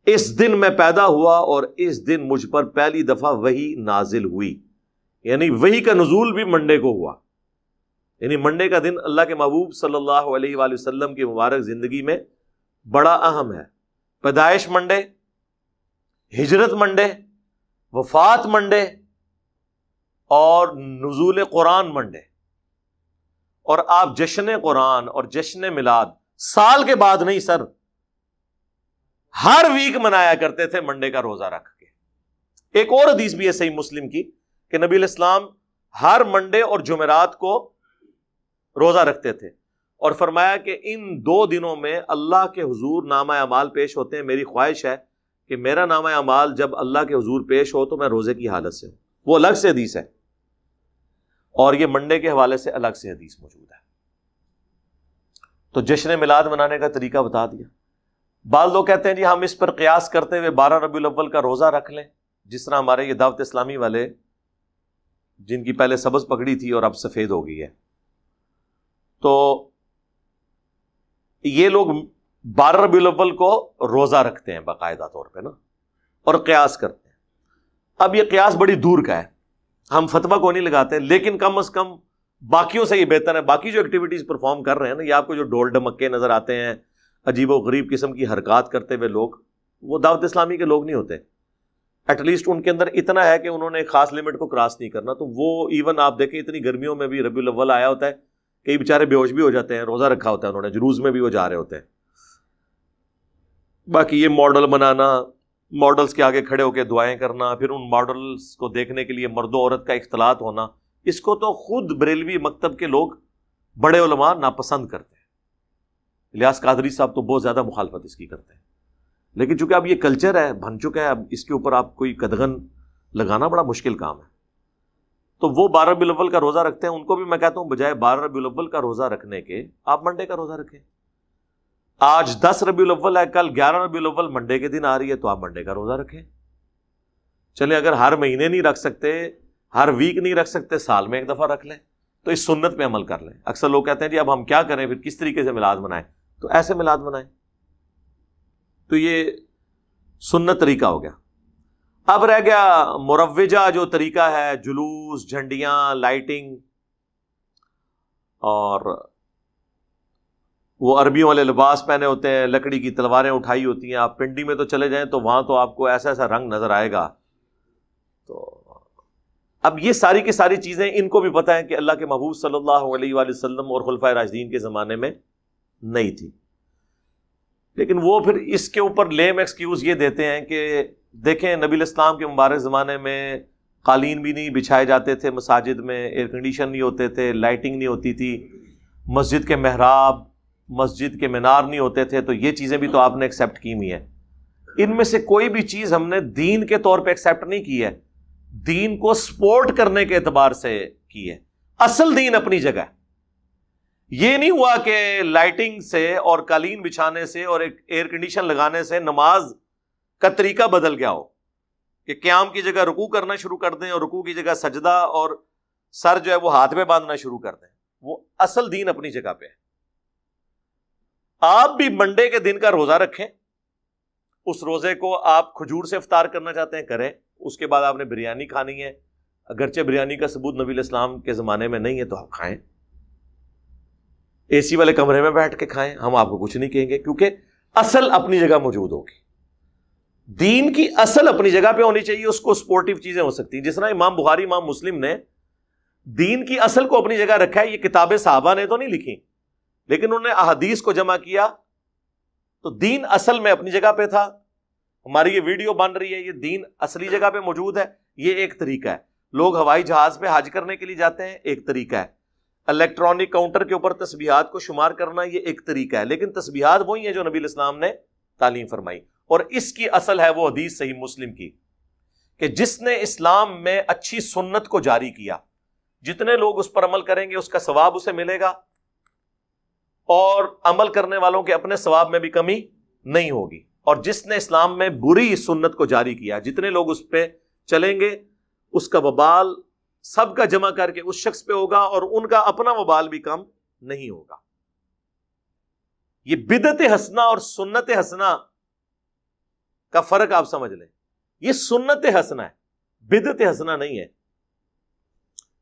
اس دن میں پیدا ہوا اور اس دن مجھ پر پہلی دفعہ وحی نازل ہوئی. یعنی وحی کا نزول بھی منڈے کو ہوا. یعنی منڈے کا دن اللہ کے محبوب صلی اللہ علیہ وآلہ وسلم کی مبارک زندگی میں بڑا اہم ہے. پیدائش منڈے، ہجرت منڈے، وفات منڈے، اور نزول قرآن منڈے. اور آپ جشن قرآن اور جشن میلاد سال کے بعد نہیں سر، ہر ویک منایا کرتے تھے منڈے کا روزہ رکھ کے. ایک اور حدیث بھی ہے صحیح مسلم کی کہ نبی علیہ السلام ہر منڈے اور جمعرات کو روزہ رکھتے تھے، اور فرمایا کہ ان 2 دنوں میں اللہ کے حضور نامہ اعمال پیش ہوتے ہیں. میری خواہش ہے کہ میرا نامہ اعمال جب اللہ کے حضور پیش ہو تو میں روزے کی حالت سے ہوں. وہ الگ سے حدیث ہے، اور یہ منڈے کے حوالے سے الگ سے حدیث موجود ہے. تو جشن میلاد منانے کا طریقہ بتا دیا. بعض لوگ کہتے ہیں جی ہم اس پر قیاس کرتے ہوئے 12 ربیع الاول کا روزہ رکھ لیں، جس طرح ہمارے یہ دعوت اسلامی والے جن کی پہلے سبز پگڑی تھی اور اب سفید ہو گئی ہے، تو یہ لوگ 12 ربیع الاول کو روزہ رکھتے ہیں باقاعدہ طور پہ نا، اور قیاس کرتے ہیں. اب یہ قیاس بڑی دور کا ہے، ہم فتویٰ کو نہیں لگاتے، لیکن کم از کم باقیوں سے یہ بہتر ہے. باقی جو ایکٹیویٹیز پرفارم کر رہے ہیں نا، یہ آپ کو جو ڈول ڈمکے نظر آتے ہیں، عجیب و غریب قسم کی حرکات کرتے ہوئے لوگ، وہ دعوت اسلامی کے لوگ نہیں ہوتے. ایٹ لیسٹ ان کے اندر اتنا ہے کہ انہوں نے ایک خاص لیمٹ کو کراس نہیں کرنا. تو وہ ایون آپ دیکھیں اتنی گرمیوں میں بھی ربیع الاول آیا ہوتا ہے، کئی بیچارے بے ہوش بھی ہو جاتے ہیں، روزہ رکھا ہوتا ہے انہوں نے، جلوس میں بھی وہ جا رہے ہوتے ہیں. باقی یہ ماڈل بنانا، ماڈلز کے آگے کھڑے ہو کے دعائیں کرنا، پھر ان ماڈلز کو دیکھنے کے لیے مرد و عورت کا اختلاط ہونا، اس کو تو خود بریلوی مکتب کے لوگ بڑے علماء ناپسند کرتے ہیں. الیاس قادری صاحب تو بہت زیادہ مخالفت اس کی کرتے ہیں، لیکن چونکہ اب یہ کلچر ہے، بن چکا ہے، اب اس کے اوپر آپ کوئی قدغن لگانا بڑا مشکل کام ہے. تو وہ 12 ربیع الاول کا روزہ رکھتے ہیں، ان کو بھی میں کہتا ہوں بجائے 12 ربیع الاول کا روزہ رکھنے کے آپ منڈے کا روزہ رکھیں. آج 10 ربیع الاول ہے، کل 11 ربیع الاول منڈے کے دن آ رہی ہے، تو آپ منڈے کا روزہ رکھیں. چلیں اگر ہر مہینے نہیں رکھ سکتے، ہر ویک نہیں رکھ سکتے، سال میں ایک دفعہ رکھ لیں، تو اس سنت پہ عمل کر لیں. اکثر لوگ کہتے ہیں جی اب ہم کیا کریں، پھر کس طریقے سے میلاد منائیں؟ تو ایسے میلاد منائیں. تو یہ سنت طریقہ ہو گیا. اب رہ گیا مروجہ جو طریقہ ہے، جلوس، جھنڈیاں، لائٹنگ، اور وہ عربیوں والے لباس پہنے ہوتے ہیں، لکڑی کی تلواریں اٹھائی ہوتی ہیں. آپ پنڈی میں تو چلے جائیں تو وہاں تو آپ کو ایسا ایسا رنگ نظر آئے گا. تو اب یہ ساری کی ساری چیزیں ان کو بھی پتہ ہے کہ اللہ کے محبوب صلی اللہ علیہ وآلہ وسلم اور خلفائے راشدین کے زمانے میں نہیں تھی. لیکن وہ پھر اس کے اوپر لیم ایکسکیوز یہ دیتے ہیں کہ دیکھیں نبی الاسلام کے مبارک زمانے میں قالین بھی نہیں بچھائے جاتے تھے مساجد میں، ایئر کنڈیشن نہیں ہوتے تھے، لائٹنگ نہیں ہوتی تھی، مسجد کے محراب، مسجد کے مینار نہیں ہوتے تھے. تو یہ چیزیں بھی تو آپ نے ایکسیپٹ کی ہوئی ہیں. ان میں سے کوئی بھی چیز ہم نے دین کے طور پہ ایکسیپٹ نہیں کی ہے، دین کو سپورٹ کرنے کے اعتبار سے کی ہے. اصل دین اپنی جگہ ہے. یہ نہیں ہوا کہ لائٹنگ سے اور قالین بچھانے سے اور ایک ایئر کنڈیشن لگانے سے نماز کا طریقہ بدل گیا ہو کہ قیام کی جگہ رکوع کرنا شروع کر دیں اور رکوع کی جگہ سجدہ اور سر جو ہے وہ ہاتھ میں باندھنا شروع کر دیں. وہ اصل دین اپنی جگہ پہ ہے. آپ بھی منڈے کے دن کا روزہ رکھیں, اس روزے کو آپ کھجور سے افطار کرنا چاہتے ہیں کریں, اس کے بعد آپ نے بریانی کھانی ہے, اگرچہ بریانی کا ثبوت نبی علیہ السلام کے زمانے میں نہیں ہے تو آپ کھائیں, اے سی والے کمرے میں بیٹھ کے کھائیں, ہم آپ کو کچھ نہیں کہیں گے, کیونکہ اصل اپنی جگہ موجود ہوگی. دین کی اصل اپنی جگہ پہ ہونی چاہیے, اس کو سپورٹیو چیزیں ہو سکتی ہیں. جس طرح امام بخاری امام مسلم نے دین کی اصل کو اپنی جگہ رکھا ہے. یہ کتابیں صحابہ نے تو نہیں لکھی, لیکن انہوں نے احادیث کو جمع کیا, تو دین اصل میں اپنی جگہ پہ تھا. ہماری یہ ویڈیو بن رہی ہے, یہ دین اصلی جگہ پہ موجود ہے, یہ ایک طریقہ ہے. لوگ ہوائی جہاز پہ حج کرنے کے لیے جاتے ہیں, ایک طریقہ ہے. الیکٹرانک کاؤنٹر کے اوپر تسبیحات کو شمار کرنا, یہ ایک طریقہ ہے. لیکن تسبیحات وہی ہیں جو نبی علیہ السلام نے تعلیم فرمائی, اور اس کی اصل ہے وہ حدیث صحیح مسلم کی کہ جس نے اسلام میں اچھی سنت کو جاری کیا, جتنے لوگ اس پر عمل کریں گے اس کا ثواب اسے ملے گا, اور عمل کرنے والوں کے اپنے ثواب میں بھی کمی نہیں ہوگی. اور جس نے اسلام میں بری سنت کو جاری کیا, جتنے لوگ اس پہ چلیں گے اس کا وبال سب کا جمع کر کے اس شخص پہ ہوگا, اور ان کا اپنا وبال بھی کم نہیں ہوگا. یہ بدعت حسنہ اور سنت حسنہ کا فرق آپ سمجھ لیں. یہ سنت حسنہ ہے, بدعت حسنہ نہیں ہے.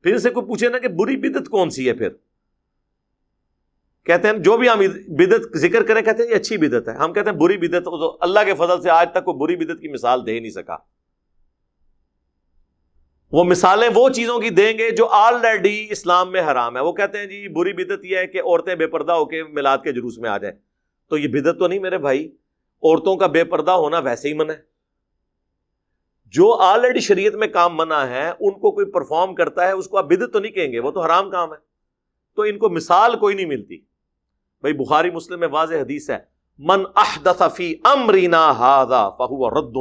پھر سے کوئی پوچھے نا کہ بری بدعت کون سی ہے, پھر کہتے ہیں جو بھی ہم بدعت ذکر کریں کہتے ہیں یہ اچھی بدعت ہے. ہم کہتے ہیں بری بدعت, تو اللہ کے فضل سے آج تک کوئی بری بدعت کی مثال دے ہی نہیں سکا. وہ مثالیں وہ چیزوں کی دیں گے جو آلریڈی اسلام میں حرام ہے. وہ کہتے ہیں جی بری بدعت یہ ہے کہ عورتیں بے پردہ ہو کے میلاد کے جلوس میں آ جائیں. تو یہ بدعت تو نہیں میرے بھائی, عورتوں کا بے پردہ ہونا ویسے ہی منع ہے. جو آلریڈی شریعت میں کام منع ہے ان کو کوئی پرفارم کرتا ہے, اس کو آپ بدعت تو نہیں کہیں گے, وہ تو حرام کام ہے. تو ان کو مثال کوئی نہیں ملتی. بھائی بخاری مسلم میں واضح حدیث ہے, من احدث فی امرنا ھذا فہو رد,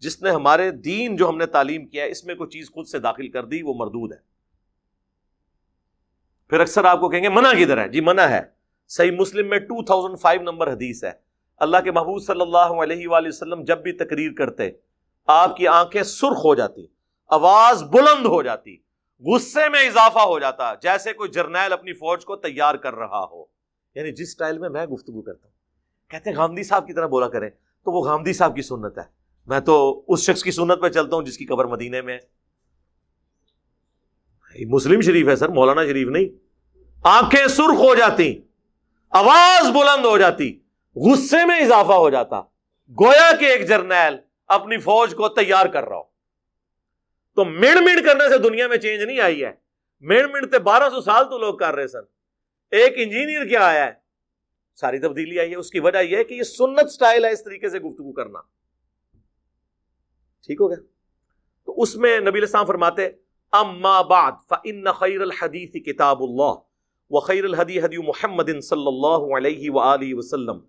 جس نے ہمارے دین جو ہم نے تعلیم کیا ہے اس میں کوئی چیز خود سے داخل کر دی وہ مردود ہے. پھر اکثر آپ کو کہیں گے منع کدھر ہے؟ جی منع ہے, صحیح مسلم میں 2005 نمبر حدیث ہے. اللہ کے محبوب صلی اللہ علیہ وآلہ وسلم جب بھی تقریر کرتے آپ کی آنکھیں سرخ ہو جاتی, آواز بلند ہو جاتی, غصے میں اضافہ ہو جاتا, جیسے کوئی جرنیل اپنی فوج کو تیار کر رہا ہو. یعنی جس سٹائل میں گفتگو کرتا ہوں, کہتے ہیں غامدی صاحب کی طرح بولا کریں, تو وہ غامدی صاحب کی سنت ہے. میں تو اس شخص کی سنت پہ چلتا ہوں جس کی قبر مدینے میں ہے. مسلم شریف ہے سر, مولانا شریف نہیں. آنکھیں سرخ ہو جاتی, آواز بلند ہو جاتی, غصے میں اضافہ ہو جاتا, گویا کہ ایک جرنیل اپنی فوج کو تیار کر رہا ہو. تو مڑ مڑ کرنے سے دنیا میں چینج نہیں آئی ہے. مڑ مڑتے 1200 سال تو لوگ کر رہے سن. ایک انجینئر کیا آیا ہے, ساری تبدیلی آئی ہے. اس کی وجہ یہ ہے کہ یہ سنت سٹائل ہے اس طریقے سے گفتگو کرنا. ٹھیک ہو گیا؟ تو اس میں نبی علیہ السلام فرماتے اما بعد فإن خیر الحدیث کتاب اللہ وخیر الہدی ہدی محمد صلی اللہ علیہ وآلہ وسلم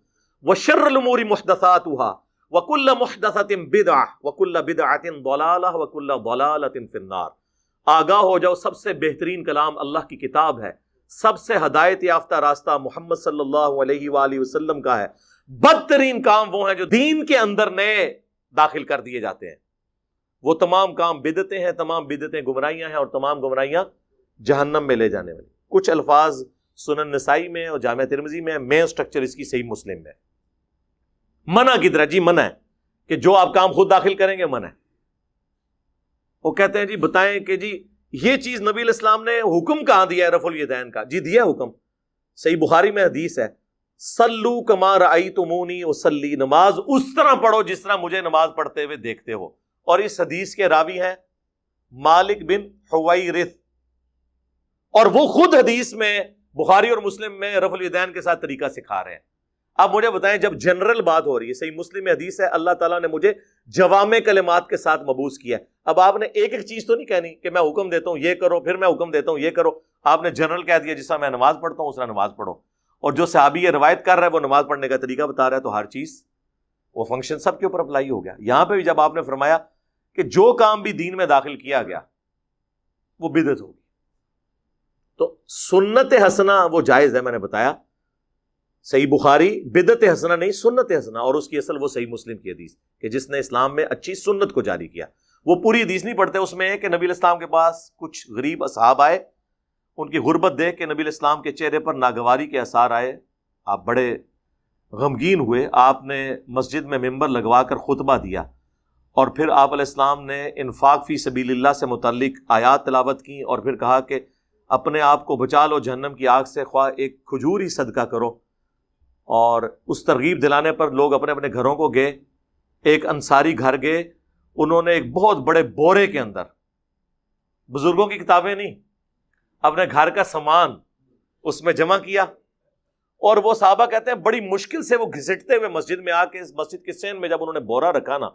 وشر الامور محدثاتها وکل محدثۃ بدعہ وکل بدعۃ ضلالہ وکل ضلالۃ فی النار. آگاہ ہو جاؤ, سب سے بہترین کلام اللہ کی کتاب ہے, سب سے ہدایت یافتہ راستہ محمد صلی اللہ علیہ وآلہ وسلم کا ہے. بدترین کام وہ ہیں جو دین کے اندر نئے داخل کر دیے جاتے ہیں. وہ تمام کام بدعتیں ہیں, تمام بدعتیں گمراہیاں ہیں, اور تمام گمراہیاں جہنم میں لے جانے والی. کچھ الفاظ سنن نسائی میں اور جامع ترمذی میں, مین سٹرکچر اس کی صحیح مسلم میں. منع کی طرح, جی منع ہے کہ جو آپ کام خود داخل کریں گے منع ہے. وہ کہتے ہیں جی بتائیں کہ جی یہ چیز نبی علیہ السلام نے حکم کہاں دیا ہے رفع الیدین کا؟ جی دیا حکم, صحیح بخاری میں حدیث ہے, صلو کما رأیتمونی اصلی, نماز اس طرح پڑھو جس طرح مجھے نماز پڑھتے ہوئے دیکھتے ہو. اور اس حدیث کے راوی ہیں مالک بن حویرث, اور وہ خود حدیث میں بخاری اور مسلم میں رفع الیدین کے ساتھ طریقہ سکھا رہے ہیں. اب مجھے بتائیں, جب جنرل بات ہو رہی ہے, صحیح مسلم میں حدیث ہے, اللہ تعالیٰ نے مجھے جوامع کلمات کے ساتھ مبعوث کیا ہے. اب آپ نے ایک ایک چیز تو نہیں کہنی کہ میں حکم دیتا ہوں یہ کرو, پھر میں حکم دیتا ہوں یہ کرو. آپ نے جنرل کہہ دیا, جس طرح میں نماز پڑھتا ہوں اس طرح نماز پڑھو. اور جو صحابی یہ روایت کر رہا ہے وہ نماز پڑھنے کا طریقہ بتا رہا ہے, تو ہر چیز وہ فنکشن سب کے اوپر اپلائی ہو گیا. یہاں پہ بھی جب آپ نے فرمایا کہ جو کام بھی دین میں داخل کیا گیا وہ بدعت ہوگی, تو سنت حسنہ وہ جائز ہے, میں نے بتایا صحیح بخاری بدعت حسنہ نہیں سنت حسنہ، اور اس کی اصل وہ صحیح مسلم کی حدیث کہ جس نے اسلام میں اچھی سنت کو جاری کیا. وہ پوری حدیث نہیں پڑھتے، اس میں ہے کہ نبی علیہ السلام کے پاس کچھ غریب اصحاب آئے، ان کی غربت دیکھ کے نبی علیہ السلام کے چہرے پر ناگواری کے آثار آئے، آپ بڑے غمگین ہوئے، آپ نے مسجد میں ممبر لگوا کر خطبہ دیا، اور پھر آپ علیہ السلام نے انفاق فی سبیل اللہ سے متعلق آیات تلاوت کی، اور پھر کہا کہ اپنے آپ کو بچا لو جہنم کی آگ سے، خواہ ایک کھجور ہی صدقہ کرو. اور اس ترغیب دلانے پر لوگ اپنے اپنے گھروں کو گئے. ایک انصاری گھر گئے، انہوں نے ایک بہت بڑے بورے کے اندر، بزرگوں کی کتابیں نہیں، اپنے گھر کا سامان اس میں جمع کیا، اور وہ صحابہ کہتے ہیں بڑی مشکل سے وہ گھسٹتے ہوئے مسجد میں آ کے اس مسجد کے سین میں جب انہوں نے بورا رکھا نا،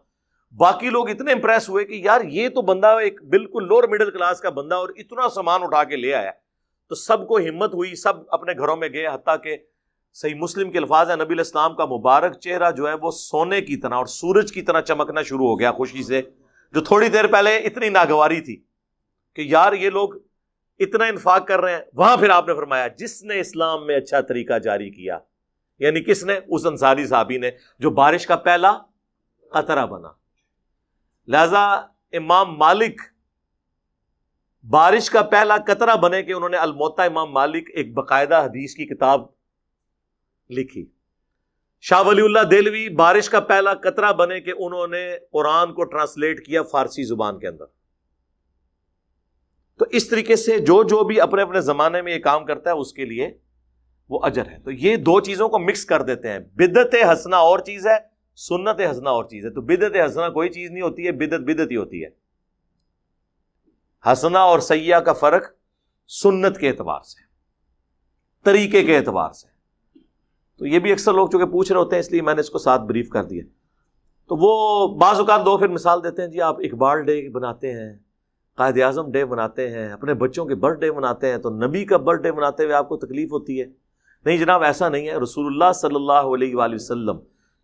باقی لوگ اتنے امپریس ہوئے کہ یار یہ تو بندہ ایک بالکل لوور مڈل کلاس کا بندہ اور اتنا سامان اٹھا کے لے آیا. تو سب کو ہمت ہوئی، سب اپنے گھروں میں گئے، حتیٰ کہ صحیح مسلم کے الفاظ ہیں نبی علیہ السلام کا مبارک چہرہ جو ہے وہ سونے کی طرح اور سورج کی طرح چمکنا شروع ہو گیا خوشی سے، جو تھوڑی دیر پہلے اتنی ناگواری تھی کہ یار یہ لوگ اتنا انفاق کر رہے ہیں. وہاں پھر آپ نے فرمایا جس نے اسلام میں اچھا طریقہ جاری کیا، یعنی کس نے؟ اس انصاری صحابی نے جو بارش کا پہلا قطرہ بنا. لہذا امام مالک بارش کا پہلا قطرہ بنے کہ انہوں نے الموطا امام مالک ایک باقاعدہ حدیث کی کتاب لکھی. شاہ ولی اللہ دہلوی بارش کا پہلا قطرہ بنے کہ انہوں نے قرآن کو ٹرانسلیٹ کیا فارسی زبان کے اندر. تو اس طریقے سے جو بھی اپنے اپنے زمانے میں یہ کام کرتا ہے اس کے لیے وہ اجر ہے. تو یہ دو چیزوں کو مکس کر دیتے ہیں. بدعت حسنہ اور چیز ہے، سنت حسنہ اور چیز ہے. تو بدعت حسنہ کوئی چیز نہیں ہوتی ہے، بدعت ہی ہوتی ہے. حسنہ اور سیئہ کا فرق سنت کے اعتبار سے، طریقے کے اعتبار سے. تو یہ بھی اکثر لوگ چونکہ پوچھ رہے ہوتے ہیں اس لیے میں نے اس کو ساتھ بریف کر دیا. تو وہ بعض اوقات دو پھر مثال دیتے ہیں، جی آپ اقبال ڈے بناتے ہیں، قائد اعظم ڈے مناتے ہیں، اپنے بچوں کے برتھ ڈے مناتے ہیں، تو نبی کا برتھ ڈے مناتے ہوئے آپ کو تکلیف ہوتی ہے. نہیں جناب، ایسا نہیں ہے. رسول اللہ صلی اللہ علیہ وآلہ وسلم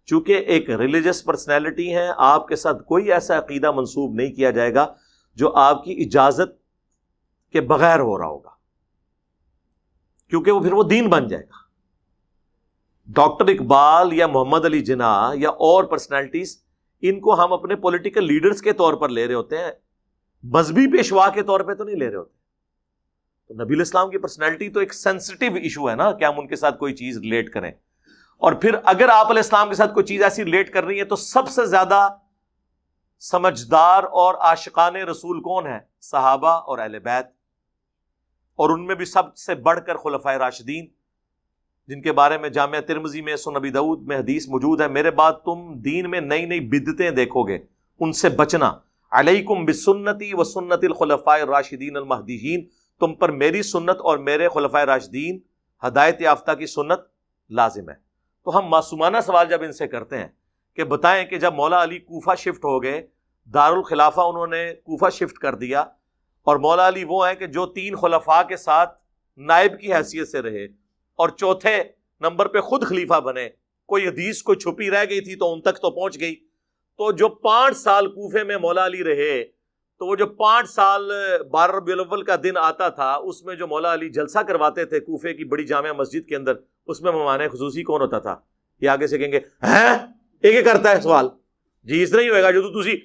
چونکہ ایک ریلیجس پرسنالٹی ہیں، آپ کے ساتھ کوئی ایسا عقیدہ منسوب نہیں کیا جائے گا جو آپ کی اجازت کے بغیر ہو رہا ہوگا، کیونکہ وہ پھر وہ دین بن جائے گا. ڈاکٹر اقبال یا محمد علی جناح یا اور پرسنالٹیز، ان کو ہم اپنے پولیٹیکل لیڈرز کے طور پر لے رہے ہوتے ہیں، مذہبی پیشوا کے طور پہ تو نہیں لے رہے ہوتے. تو نبی علیہ السلام کی پرسنالٹی تو ایک سینسٹیو ایشو ہے نا کہ ہم ان کے ساتھ کوئی چیز ریلیٹ کریں. اور پھر اگر آپ علیہ السلام کے ساتھ کوئی چیز ایسی ریلیٹ کر رہی ہے تو سب سے زیادہ سمجھدار اور عاشقان رسول کون ہے؟ صحابہ اور اہل بیت، اور ان میں بھی سب سے بڑھ کر خلفائے راشدین، جن کے بارے میں جامعہ ترمذی میں سنن ابی داؤد میں حدیث موجود ہے، میرے بعد تم دین میں نئی نئی بدعتیں دیکھو گے، ان سے بچنا. علیکم بسنتی و سنت الخلفاء الراشدین المہدیین، تم پر میری سنت اور میرے خلفائے راشدین ہدایت یافتہ کی سنت لازم ہے. تو ہم معصومانہ سوال جب ان سے کرتے ہیں کہ بتائیں کہ جب مولا علی کوفہ شفٹ ہو گئے، دارالخلافہ انہوں نے کوفہ شفٹ کر دیا، اور مولا علی وہ ہیں کہ جو 3 خلفاء کے ساتھ نائب کی حیثیت سے رہے اور چوتھے نمبر پہ خود خلیفہ بنے. کوئی حدیث کوئی چھپی رہ گئی تھی تو ان تک تو پہنچ گئی. تو جو 5 سال کوفے میں مولا علی رہے، تو وہ جو 5 سال 12 ربیع الاول کا دن آتا تھا، اس میں جو مولا علی جلسہ کرواتے تھے کوفے کی بڑی جامع مسجد کے اندر، اس میں مہمان خصوصی کون ہوتا تھا؟ یہ آگے سے کہیں گے ہیں ایک کرتا ہے سوال، جی اس طرح ہی ہوئے گا جو تسی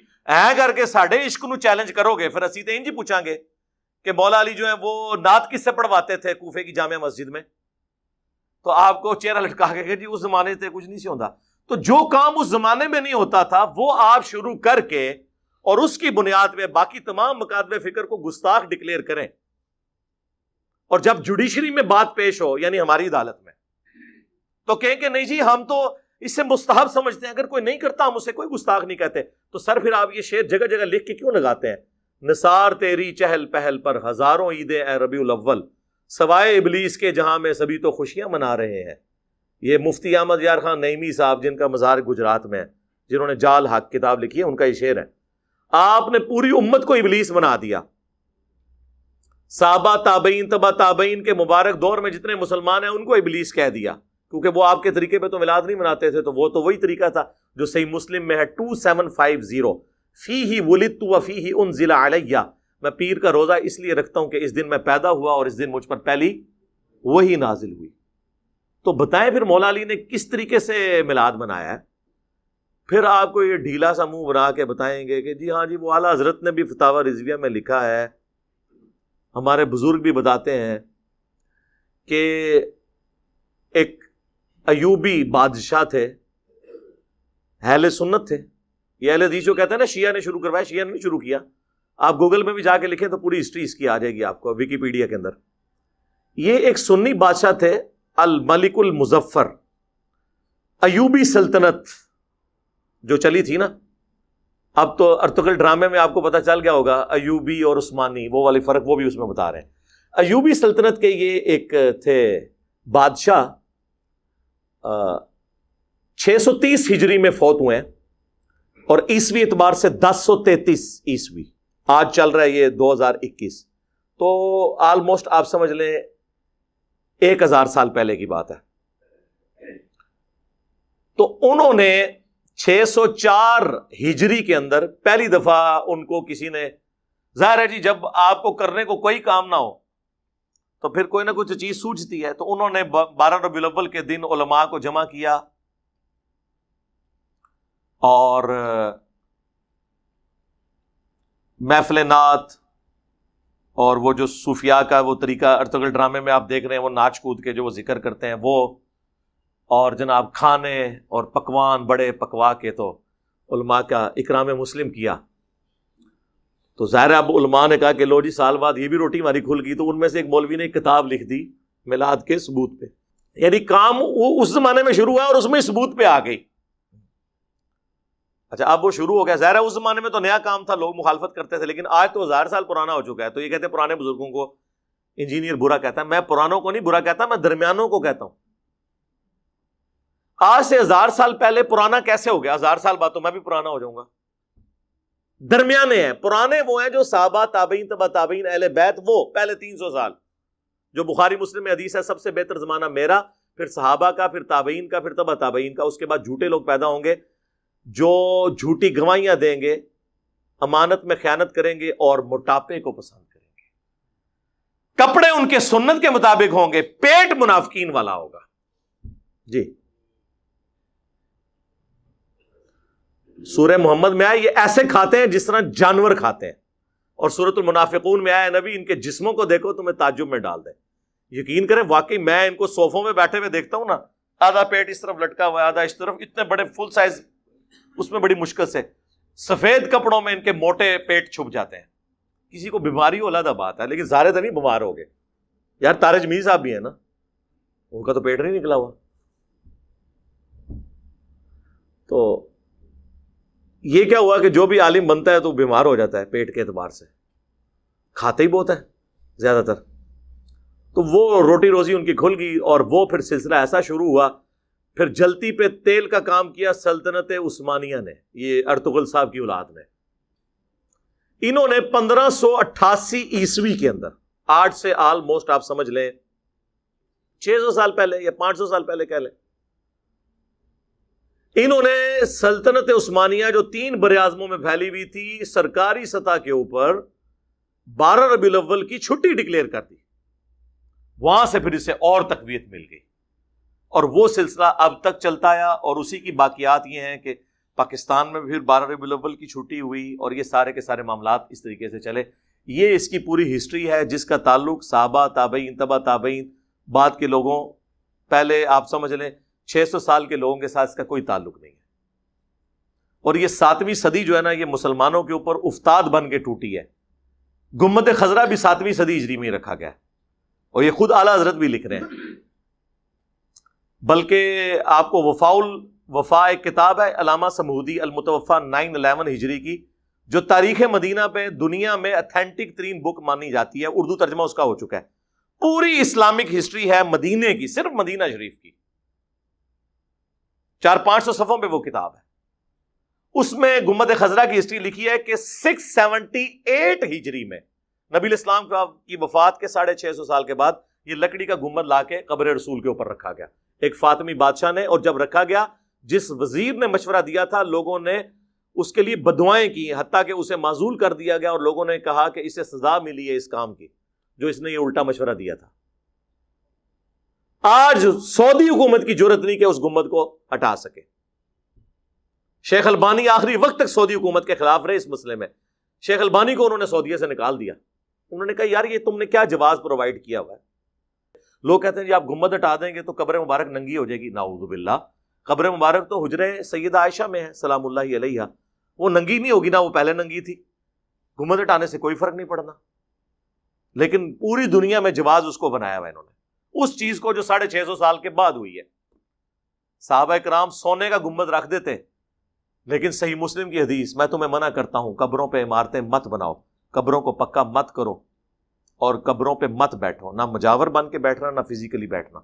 کر کے ساڈے عشق نو چیلنج کرو گے، پھر اسی تے انج ہی پوچھاں گے کہ مولا علی جو ہے وہ نعت کس سے پڑھواتے تھے کوفے کی جامع مسجد میں. تو آپ کو چہرہ لٹکا کے کہ جی اس زمانے سے کچھ نہیں سی ہوتا. تو جو کام اس زمانے میں نہیں ہوتا تھا وہ آپ شروع کر کے اور اس کی بنیاد پہ باقی تمام مکاتب فکر کو گستاخ ڈکلیئر کریں، اور جب جوڈیشری میں بات پیش ہو یعنی ہماری عدالت میں تو کہیں کہ نہیں جی ہم تو اس سے مستحب سمجھتے ہیں، اگر کوئی نہیں کرتا ہم اسے کوئی گستاخ نہیں کہتے. تو سر پھر آپ یہ شعر جگہ جگہ لکھ کے کیوں لگاتے ہیں؟ نثار تیری چہل پہل پر ہزاروں عیدیں اے ربیع الاول، سوائے ابلیس کے جہاں میں سبھی تو خوشیاں منا رہے ہیں. یہ مفتی احمد یار خان نعیمی صاحب جن کا مزار گجرات میں ہے، جنہوں نے جال حق کتاب لکھی ہے، ان کا یہ شعر ہے. آپ نے پوری امت کو ابلیس بنا دیا. صحابہ تابعین تبع تابعین کے مبارک دور میں جتنے مسلمان ہیں ان کو ابلیس کہہ دیا، کیونکہ وہ آپ کے طریقے پہ تو میلاد نہیں مناتے تھے. تو وہ تو وہی طریقہ تھا جو صحیح مسلم میں ہے 2750، فیہ ولدت وفیہ انزل علیہ، میں پیر کا روزہ اس لیے رکھتا ہوں کہ اس دن میں پیدا ہوا اور اس دن مجھ پر پہلی وہی نازل ہوئی. تو بتائیں پھر مولا علی نے کس طریقے سے میلاد منایا ہے؟ پھر آپ کو یہ ڈھیلا سا منہ بنا کے بتائیں گے کہ جی ہاں جی وہ اعلیٰ حضرت نے بھی فتاوی رضویہ میں لکھا ہے، ہمارے بزرگ بھی بتاتے ہیں کہ ایک ایوبی بادشاہ تھے، اہل سنت تھے. یہ اہل حدیث جو کہتے ہیں نا شیعہ نے شروع کروایا، شیعہ نے نہیں شروع کیا. آپ گوگل میں بھی جا کے لکھیں تو پوری ہسٹری اس کی آ جائے گی آپ کو ویکیپیڈیا کے اندر. یہ ایک سنی بادشاہ تھے، الملک المظفر. ایوبی سلطنت جو چلی تھی نا، اب تو ارطغرل ڈرامے میں آپ کو پتہ چل گیا ہوگا ایوبی اور عثمانی وہ والے فرق وہ بھی اس میں بتا رہے ہیں. ایوبی سلطنت کے یہ ایک تھے بادشاہ، 630 ہجری میں فوت ہوئے ہیں اور عیسوی اعتبار سے 1033 عیسوی. آج چل رہا ہے یہ 2021، تو آلموسٹ آپ سمجھ لیں 1000 سال پہلے کی بات ہے. تو انہوں نے 604 ہجری کے اندر پہلی دفعہ ان کو کسی نے، ظاہر ہے جی جب آپ کو کرنے کو کوئی کام نہ ہو تو پھر کوئی نہ کچھ چیز سوچتی ہے، تو انہوں نے 12 ربیع الاول کے دن علماء کو جمع کیا اور محفل نعت اور وہ جو صوفیاء کا وہ طریقہ ارطغرل ڈرامے میں آپ دیکھ رہے ہیں، وہ ناچ کود کے جو وہ ذکر کرتے ہیں وہ، اور جناب کھانے اور پکوان بڑے پکوا کے تو علماء کا اکرام مسلم کیا. تو ظاہر اب علماء نے کہا کہ لو جی سال بعد یہ بھی روٹی ہماری کھل گئی. تو ان میں سے ایک مولوی نے ایک کتاب لکھ دی میلاد کے ثبوت پہ، یعنی کام وہ اس زمانے میں شروع ہوا اور اس میں ثبوت پہ آ گئی. اچھا اب وہ شروع ہو گیا، ظاہر ہے اس زمانے میں تو نیا کام تھا، لوگ مخالفت کرتے تھے، لیکن آج تو 1000 سال پرانا ہو چکا ہے. تو یہ کہتے ہیں پرانے بزرگوں کو انجینئر برا کہتا ہے. میں پرانوں کو نہیں برا کہتا، میں درمیانوں کو کہتا ہوں. آج سے 1000 سال پہلے پرانا کیسے ہو گیا؟ 1000 سال بعد تو میں بھی پرانا ہو جاؤں گا. درمیانے ہیں. پرانے وہ ہیں جو صحابہ، تابعین، تبع تابعین، اہل بیت، وہ پہلے 300 سال جو بخاری مسلم میں حدیث ہے سب سے بہتر زمانہ میرا، پھر صحابہ کا، پھر تابعین کا، پھر تبع تابعین کا. اس کے بعد جھوٹے لوگ پیدا ہوں گے جو جھوٹی گواہیاں دیں گے، امانت میں خیانت کریں گے اور موٹاپے کو پسند کریں گے. کپڑے ان کے سنت کے مطابق ہوں گے، پیٹ منافقین والا ہوگا. جی سورہ محمد میں آیا یہ ایسے کھاتے ہیں جس طرح جانور کھاتے ہیں، اور سورۃ المنافقون میں آیا نبی ان کے جسموں کو دیکھو تمہیں تعجب میں ڈال دے. یقین کریں واقعی میں ان کو صوفوں میں بیٹھے ہوئے دیکھتا ہوں نا، آدھا پیٹ اس طرف لٹکا ہوا ہے، آدھا اس طرف، اتنے بڑے فل سائز، اس میں بڑی مشکل سے سفید کپڑوں میں ان کے موٹے پیٹ چھپ جاتے ہیں. کسی کو بیماری ہو علیحدہ بات ہے، لیکن سارے تو نہیں بیمار ہو گئے. یار تارج میر صاحب بھی ہیں نا، ان کا تو پیٹ نہیں نکلا ہوا. تو یہ کیا ہوا کہ جو بھی عالم بنتا ہے تو بیمار ہو جاتا ہے پیٹ کے اعتبار سے، کھاتے ہی بہت ہے زیادہ تر. تو وہ روٹی روزی ان کی کھل گئی اور وہ پھر سلسلہ ایسا شروع ہوا. پھر جلتی پہ تیل کا کام کیا سلطنت عثمانیہ نے، یہ ارطغرل صاحب کی اولاد نے. انہوں نے 1588 عیسوی کے اندر، آج سے آلموسٹ آپ سمجھ لیں 600 سال پہلے یا 500 سال پہلے کہہ لیں، انہوں نے سلطنت عثمانیہ جو 3 براعظموں میں پھیلی ہوئی تھی، سرکاری سطح کے اوپر 12 ربیع الاول کی چھٹی ڈکلیئر کر دی. وہاں سے پھر اسے اور تقویت مل گئی اور وہ سلسلہ اب تک چلتا آیا. اور اسی کی باقیات یہ ہیں کہ پاکستان میں پھر 12 ربیع الاول کی چھٹی ہوئی اور یہ سارے کے سارے معاملات اس طریقے سے چلے. یہ اس کی پوری ہسٹری ہے جس کا تعلق صحابہ، تابعین، تبع تابعین، بعد کے لوگوں، پہلے آپ سمجھ لیں 600 سال کے لوگوں کے ساتھ اس کا کوئی تعلق نہیں ہے. اور یہ 7ویں صدی جو ہے نا یہ مسلمانوں کے اوپر افتاد بن کے ٹوٹی ہے. گنبد خضرا بھی 7ویں صدی ہجری میں رکھا گیا ہے اور یہ خود اعلیٰ حضرت بھی لکھ رہے ہیں. بلکہ آپ کو وفا ایک کتاب ہے علامہ سمودی المتوفا 911 ہجری کی، جو تاریخ مدینہ پہ دنیا میں اتھینٹک ترین بک مانی جاتی ہے. اردو ترجمہ اس کا ہو چکا ہے. پوری اسلامک ہسٹری ہے مدینے کی، صرف مدینہ شریف کی. 400-500 صفحوں پہ وہ کتاب ہے. اس میں گنبد خضرا کی ہسٹری لکھی ہے کہ 678 ہجری میں نبی الاسلام کی وفات کے 650 سال کے بعد یہ لکڑی کا گنبد لا کے قبر رسول کے اوپر رکھا گیا ایک فاطمی بادشاہ نے. اور جب رکھا گیا، جس وزیر نے مشورہ دیا تھا لوگوں نے اس کے لیے بددعائیں کی، حتیٰ کہ اسے معزول کر دیا گیا اور لوگوں نے کہا کہ اسے سزا ملی ہے اس کام کی جو اس نے یہ الٹا مشورہ دیا تھا. آج سعودی حکومت کی جرت نہیں کہ اس گنبد کو ہٹا سکے. شیخ البانی آخری وقت تک سعودی حکومت کے خلاف رہے اس مسئلے میں. شیخ البانی کو انہوں نے سعودیہ سے نکال دیا. انہوں نے کہا یار یہ تم نے کیا جواز پرووائڈ کیا ہوا ہے. لوگ کہتے ہیں جی آپ گنبد ہٹا دیں گے تو قبر مبارک ننگی ہو جائے گی. نعوذ باللہ. قبر مبارک تو حجرے سیدہ عائشہ میں ہے سلام اللہ علیہا, وہ ننگی نہیں ہوگی نا, وہ پہلے ننگی تھی. گنبد ہٹانے سے کوئی فرق نہیں پڑنا. لیکن پوری دنیا میں جواز اس کو بنایا ہوا انہوں نے, اس چیز کو جو 650 سال کے بعد ہوئی ہے. صحابہ کرام سونے کا گنبد رکھ دیتے, لیکن صحیح مسلم کی حدیث, میں تمہیں منع کرتا ہوں قبروں پہ عمارتیں مت بناؤ, قبروں کو پکا مت کرو, اور قبروں پہ مت بیٹھو, نہ مجاور بن کے بیٹھنا نہ فزیکلی بیٹھنا.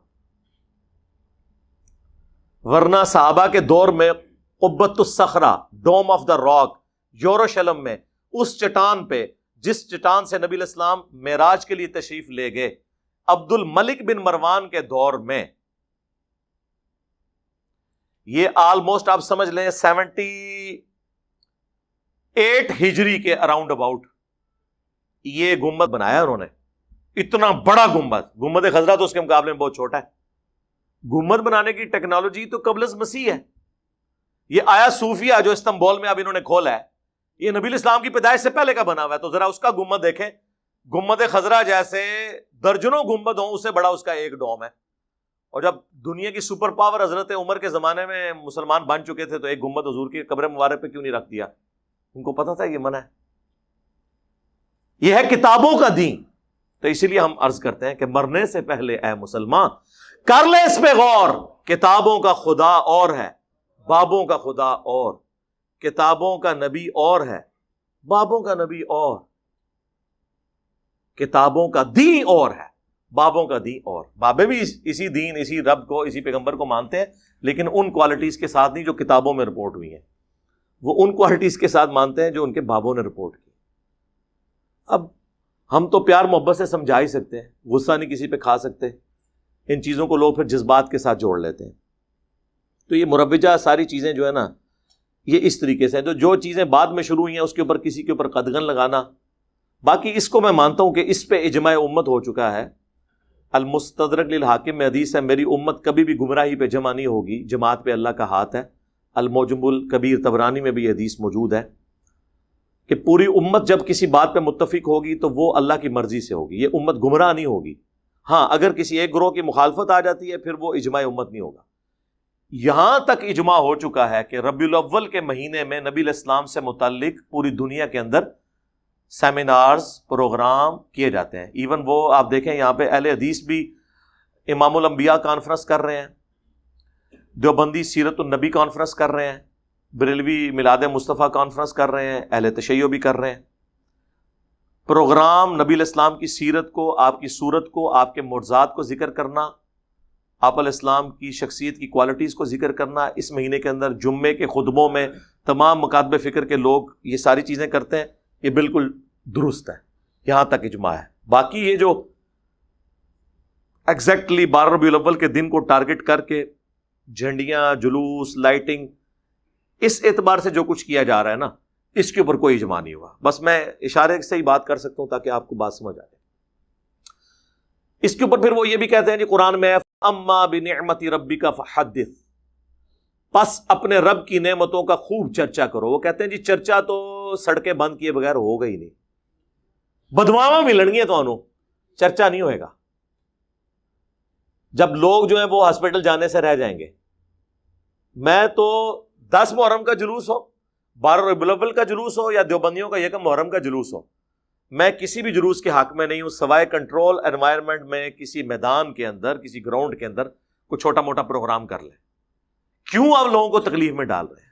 ورنہ صحابہ کے دور میں قبۃ الصخرہ, ڈوم آف دا راک, یروشلم میں اس چٹان پہ جس چٹان سے نبی علیہ السلام معراج کے لیے تشریف لے گئے, عبد الملک بن مروان کے دور میں, یہ آلموسٹ آپ سمجھ لیں 78 ہجری کے اراؤنڈ اباؤٹ یہ گنبد بنایا انہوں نے. اتنا بڑا گنبد, گنبد خضرا تو اس کے مقابلے میں بہت چھوٹا ہے. گنبد بنانے کی ٹیکنالوجی تو قبل از مسیح ہے. یہ آیا صوفیہ جو استنبول میں اب انہوں نے کھولا ہے, یہ نبی الاسلام کی پیدائش سے پہلے کا بنا ہوا ہے. تو ذرا اس کا گنبد دیکھیں, گنبد خضرا جیسے درجنوں گنبد ہوں, اس سے بڑا اس کا ایک ڈوم ہے. اور جب دنیا کی سپر پاور حضرت عمر کے زمانے میں مسلمان بن چکے تھے تو ایک گنبد حضور کی قبر مبارک پہ کیوں نہیں رکھ دیا؟ ان کو پتا تھا یہ منع ہے. یہ ہے کتابوں کا دین. تو اسی لیے ہم عرض کرتے ہیں کہ مرنے سے پہلے اے مسلمان کر لے اس پہ غور. کتابوں کا خدا اور ہے, بابوں کا خدا اور. کتابوں کا نبی اور ہے, بابوں کا نبی اور. کتابوں کا دین اور ہے, بابوں کا دین اور. بابے بھی اسی دین, اسی رب کو, اسی پیغمبر کو مانتے ہیں, لیکن ان کوالٹیز کے ساتھ نہیں جو کتابوں میں رپورٹ ہوئی ہیں. وہ ان کوالٹیز کے ساتھ مانتے ہیں جو ان کے بابوں نے رپورٹ کی. اب ہم تو پیار محبت سے سمجھا ہی سکتے ہیں, غصہ نہیں کسی پہ کھا سکتے. ان چیزوں کو لوگ پھر جذبات کے ساتھ جوڑ لیتے ہیں. تو یہ مروجہ ساری چیزیں جو ہے نا, یہ اس طریقے سے ہیں. تو جو چیزیں بعد میں شروع ہوئی ہیں اس کے اوپر کسی کے اوپر قدغن لگانا, باقی اس کو میں مانتا ہوں کہ اس پہ اجماع امت ہو چکا ہے. المستدرک للحاکم میں حدیث ہے, میری امت کبھی بھی گمراہی پہ جمع نہیں ہوگی, جماعت پہ اللہ کا ہاتھ ہے. المعجم الکبیر طبرانی میں بھی یہ حدیث موجود ہے کہ پوری امت جب کسی بات پہ متفق ہوگی تو وہ اللہ کی مرضی سے ہوگی. یہ امت گمراہ نہیں ہوگی. ہاں اگر کسی ایک گروہ کی مخالفت آ جاتی ہے پھر وہ اجماع امت نہیں ہوگا. یہاں تک اجماع ہو چکا ہے کہ ربیع الاول کے مہینے میں نبی علیہ السلام سے متعلق پوری دنیا کے اندر سیمینارز, پروگرام کیے جاتے ہیں. ایون وہ آپ دیکھیں یہاں پہ اہل حدیث بھی امام الانبیاء کانفرنس کر رہے ہیں, دیوبندی سیرت النبی کانفرنس کر رہے ہیں, بریلوی میلاد مصطفیٰ کانفرنس کر رہے ہیں, اہل تشیع بھی کر رہے ہیں. پروگرام نبی علیہ السلام کی سیرت کو, آپ کی صورت کو, آپ کے معجزات کو ذکر کرنا, آپ علیہ السلام کی شخصیت کی کوالٹیز کو ذکر کرنا. اس مہینے کے اندر جمعے کے خطبوں میں تمام مکاتب فکر کے لوگ یہ ساری چیزیں کرتے ہیں. یہ بالکل درست ہے, یہاں تک اجماع ہے. باقی یہ جو ایگزیکٹلی 12 ربیع الاول کے دن کو ٹارگٹ کر کے جھنڈیاں, جلوس, لائٹنگ, اس اعتبار سے جو کچھ کیا جا رہا ہے نا, اس کے اوپر کوئی اجماع نہیں ہوا. بس میں اشارے سے ہی بات کر سکتا ہوں تاکہ آپ کو بات سمجھ آ جائے. اس کے اوپر پھر وہ یہ بھی کہتے ہیں جی قرآن میں اما بنعمت ربک فحدث, پس اپنے رب کی نعمتوں کا خوب چرچا کرو. وہ کہتے ہیں جی چرچا تو سڑکیں بند کیے بغیر ہوگا ہی نہیں, بدواواں ملنگیاں تو انہوں چرچا نہیں ہوئے گا. جب لوگ جو ہیں وہ ہاسپٹل جانے سے رہ جائیں گے. میں تو 10 محرم کا جلوس ہو, 12 ربیع الاول کا جلوس ہو, یا دیوبندیوں کا 1 محرم کا جلوس ہو, میں کسی بھی جلوس کے حق میں نہیں ہوں سوائے کنٹرول انوائرمنٹ میں کسی میدان کے اندر, کسی گراؤنڈ کے اندر کوئی چھوٹا موٹا پروگرام کر لیں. کیوں آپ لوگوں کو تکلیف میں ڈال رہے ہیں؟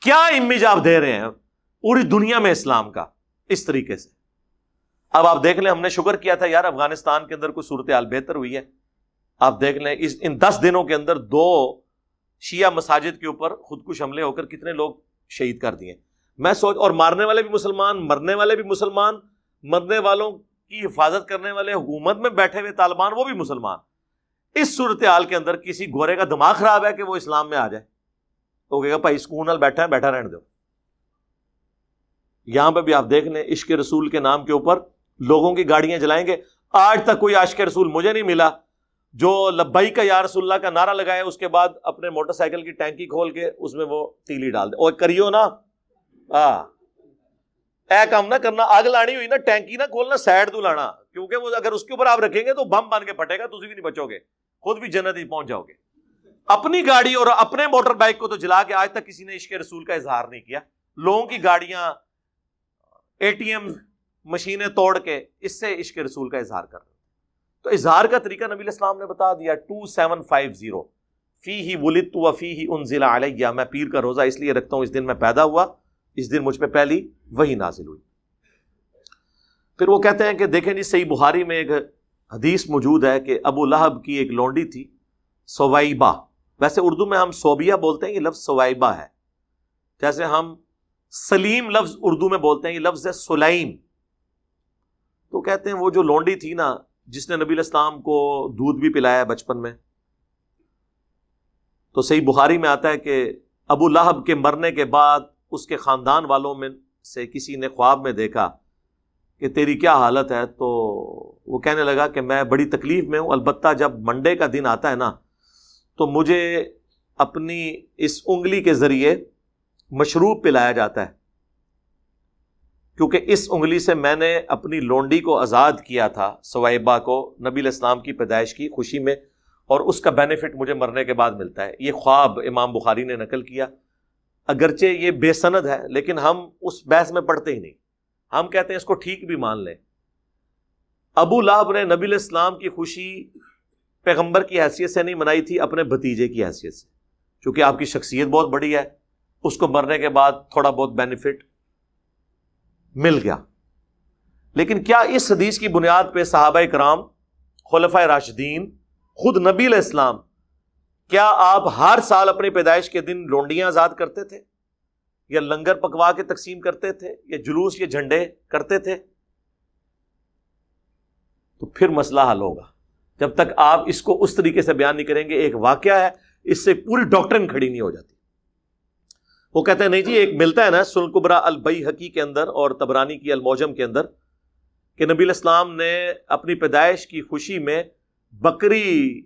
کیا امیج آپ دے رہے ہیں پوری دنیا میں اسلام کا اس طریقے سے؟ اب آپ دیکھ لیں, ہم نے شکر کیا تھا یار افغانستان کے اندر کوئی صورتحال بہتر ہوئی ہے. آپ دیکھ لیں ان 10 دنوں کے اندر 2 شیعہ مساجد کے اوپر خودکش حملے ہو کر کتنے لوگ شہید کر دیے. میں سوچ, اور مارنے والے بھی مسلمان, مرنے والے بھی مسلمان, مرنے والوں کی حفاظت کرنے والے حکومت میں بیٹھے ہوئے طالبان وہ بھی مسلمان. اس صورتحال کے اندر کسی گورے کا دماغ خراب ہے کہ وہ اسلام میں آ جائے تو کہے گا بھائی سکون نال بیٹھا ہے, بیٹھا رہنے دو. یہاں پہ بھی آپ دیکھ لیں عشق رسول کے نام کے اوپر لوگوں کی گاڑیاں جلائیں گے. آج تک کوئی عاشق رسول مجھے نہیں ملا جو لبیک یا رسول اللہ کا نعرہ لگائے اس کے بعد اپنے موٹر سائیکل کی ٹینکی کھول کے اس میں وہ تیلی ڈال دے. اور کریو نا اے کام نہ کرنا, آگ لانی ہوئی نا ٹینکی نہ کھولنا, سائڈ تو لانا, کیونکہ وہ اگر اس کے اوپر آپ رکھیں گے تو بم بن کے پھٹے گا, تجھے بھی نہیں بچو گے, خود بھی جنت ہی پہنچ جاؤ گے. اپنی گاڑی اور اپنے موٹر بائک کو تو جلا کے آج تک کسی نے عشق رسول کا اظہار نہیں کیا. لوگوں کی گاڑیاں, اے ٹی ایم مشینیں توڑ کے اس سے عشق رسول کا اظہار کر رہے. تو اظہار کا طریقہ نبی علیہ السلام نے بتا دیا. 2750 فیہ ولدت وفیہ انزل علیہ, میں پیر کا روزہ اس لیے رکھتا ہوں, اس دن میں پیدا ہوا, اس دن مجھ پہ پہلی وحی نازل ہوئی. پھر وہ کہتے ہیں کہ دیکھیں جی صحیح بخاری میں ایک حدیث موجود ہے کہ ابو لہب کی ایک لونڈی تھی سویبہ. ویسے اردو میں ہم صوبیہ بولتے ہیں, یہ لفظ سویبہ ہے. جیسے ہم سلیم لفظ اردو میں بولتے ہیں, یہ لفظ ہے سلیم. تو کہتے ہیں وہ جو لونڈی تھی نا, جس نے نبی علیہ السلام کو دودھ بھی پلایا بچپن میں, تو صحیح بخاری میں آتا ہے کہ ابو لہب کے مرنے کے بعد اس کے خاندان والوں میں سے کسی نے خواب میں دیکھا کہ تیری کیا حالت ہے. تو وہ کہنے لگا کہ میں بڑی تکلیف میں ہوں, البتہ جب منڈے کا دن آتا ہے نا تو مجھے اپنی اس انگلی کے ذریعے مشروب پلایا جاتا ہے, کیونکہ اس انگلی سے میں نے اپنی لونڈی کو آزاد کیا تھا سویبہ کو نبی علیہ السلام کی پیدائش کی خوشی میں, اور اس کا بینیفٹ مجھے مرنے کے بعد ملتا ہے. یہ خواب امام بخاری نے نقل کیا. اگرچہ یہ بے سند ہے لیکن ہم اس بحث میں پڑھتے ہی نہیں, ہم کہتے ہیں اس کو ٹھیک بھی مان لیں. ابو لہب نے نبی علیہ السلام کی خوشی پیغمبر کی حیثیت سے نہیں منائی تھی, اپنے بھتیجے کی حیثیت سے, چونکہ آپ کی شخصیت بہت بڑی ہے, اس کو مرنے کے بعد تھوڑا بہت بینیفٹ مل گیا. لیکن کیا اس حدیث کی بنیاد پہ صحابہ کرام, خلفائے راشدین, خود نبی علیہ السلام, کیا آپ ہر سال اپنی پیدائش کے دن لونڈیاں آزاد کرتے تھے, یا لنگر پکوا کے تقسیم کرتے تھے, یا جلوس یا جھنڈے کرتے تھے؟ تو پھر مسئلہ حل ہوگا. جب تک آپ اس کو اس طریقے سے بیان نہیں کریں گے, ایک واقعہ ہے, اس سے پوری ڈاکٹرن کھڑی نہیں ہو جاتی. وہ کہتے ہیں نہیں جی, ایک ملتا ہے نا سنن کبریٰ البیہقی کے اندر اور طبرانی کی المعجم کے اندر, کہ نبی علیہ السلام نے اپنی پیدائش کی خوشی میں بکری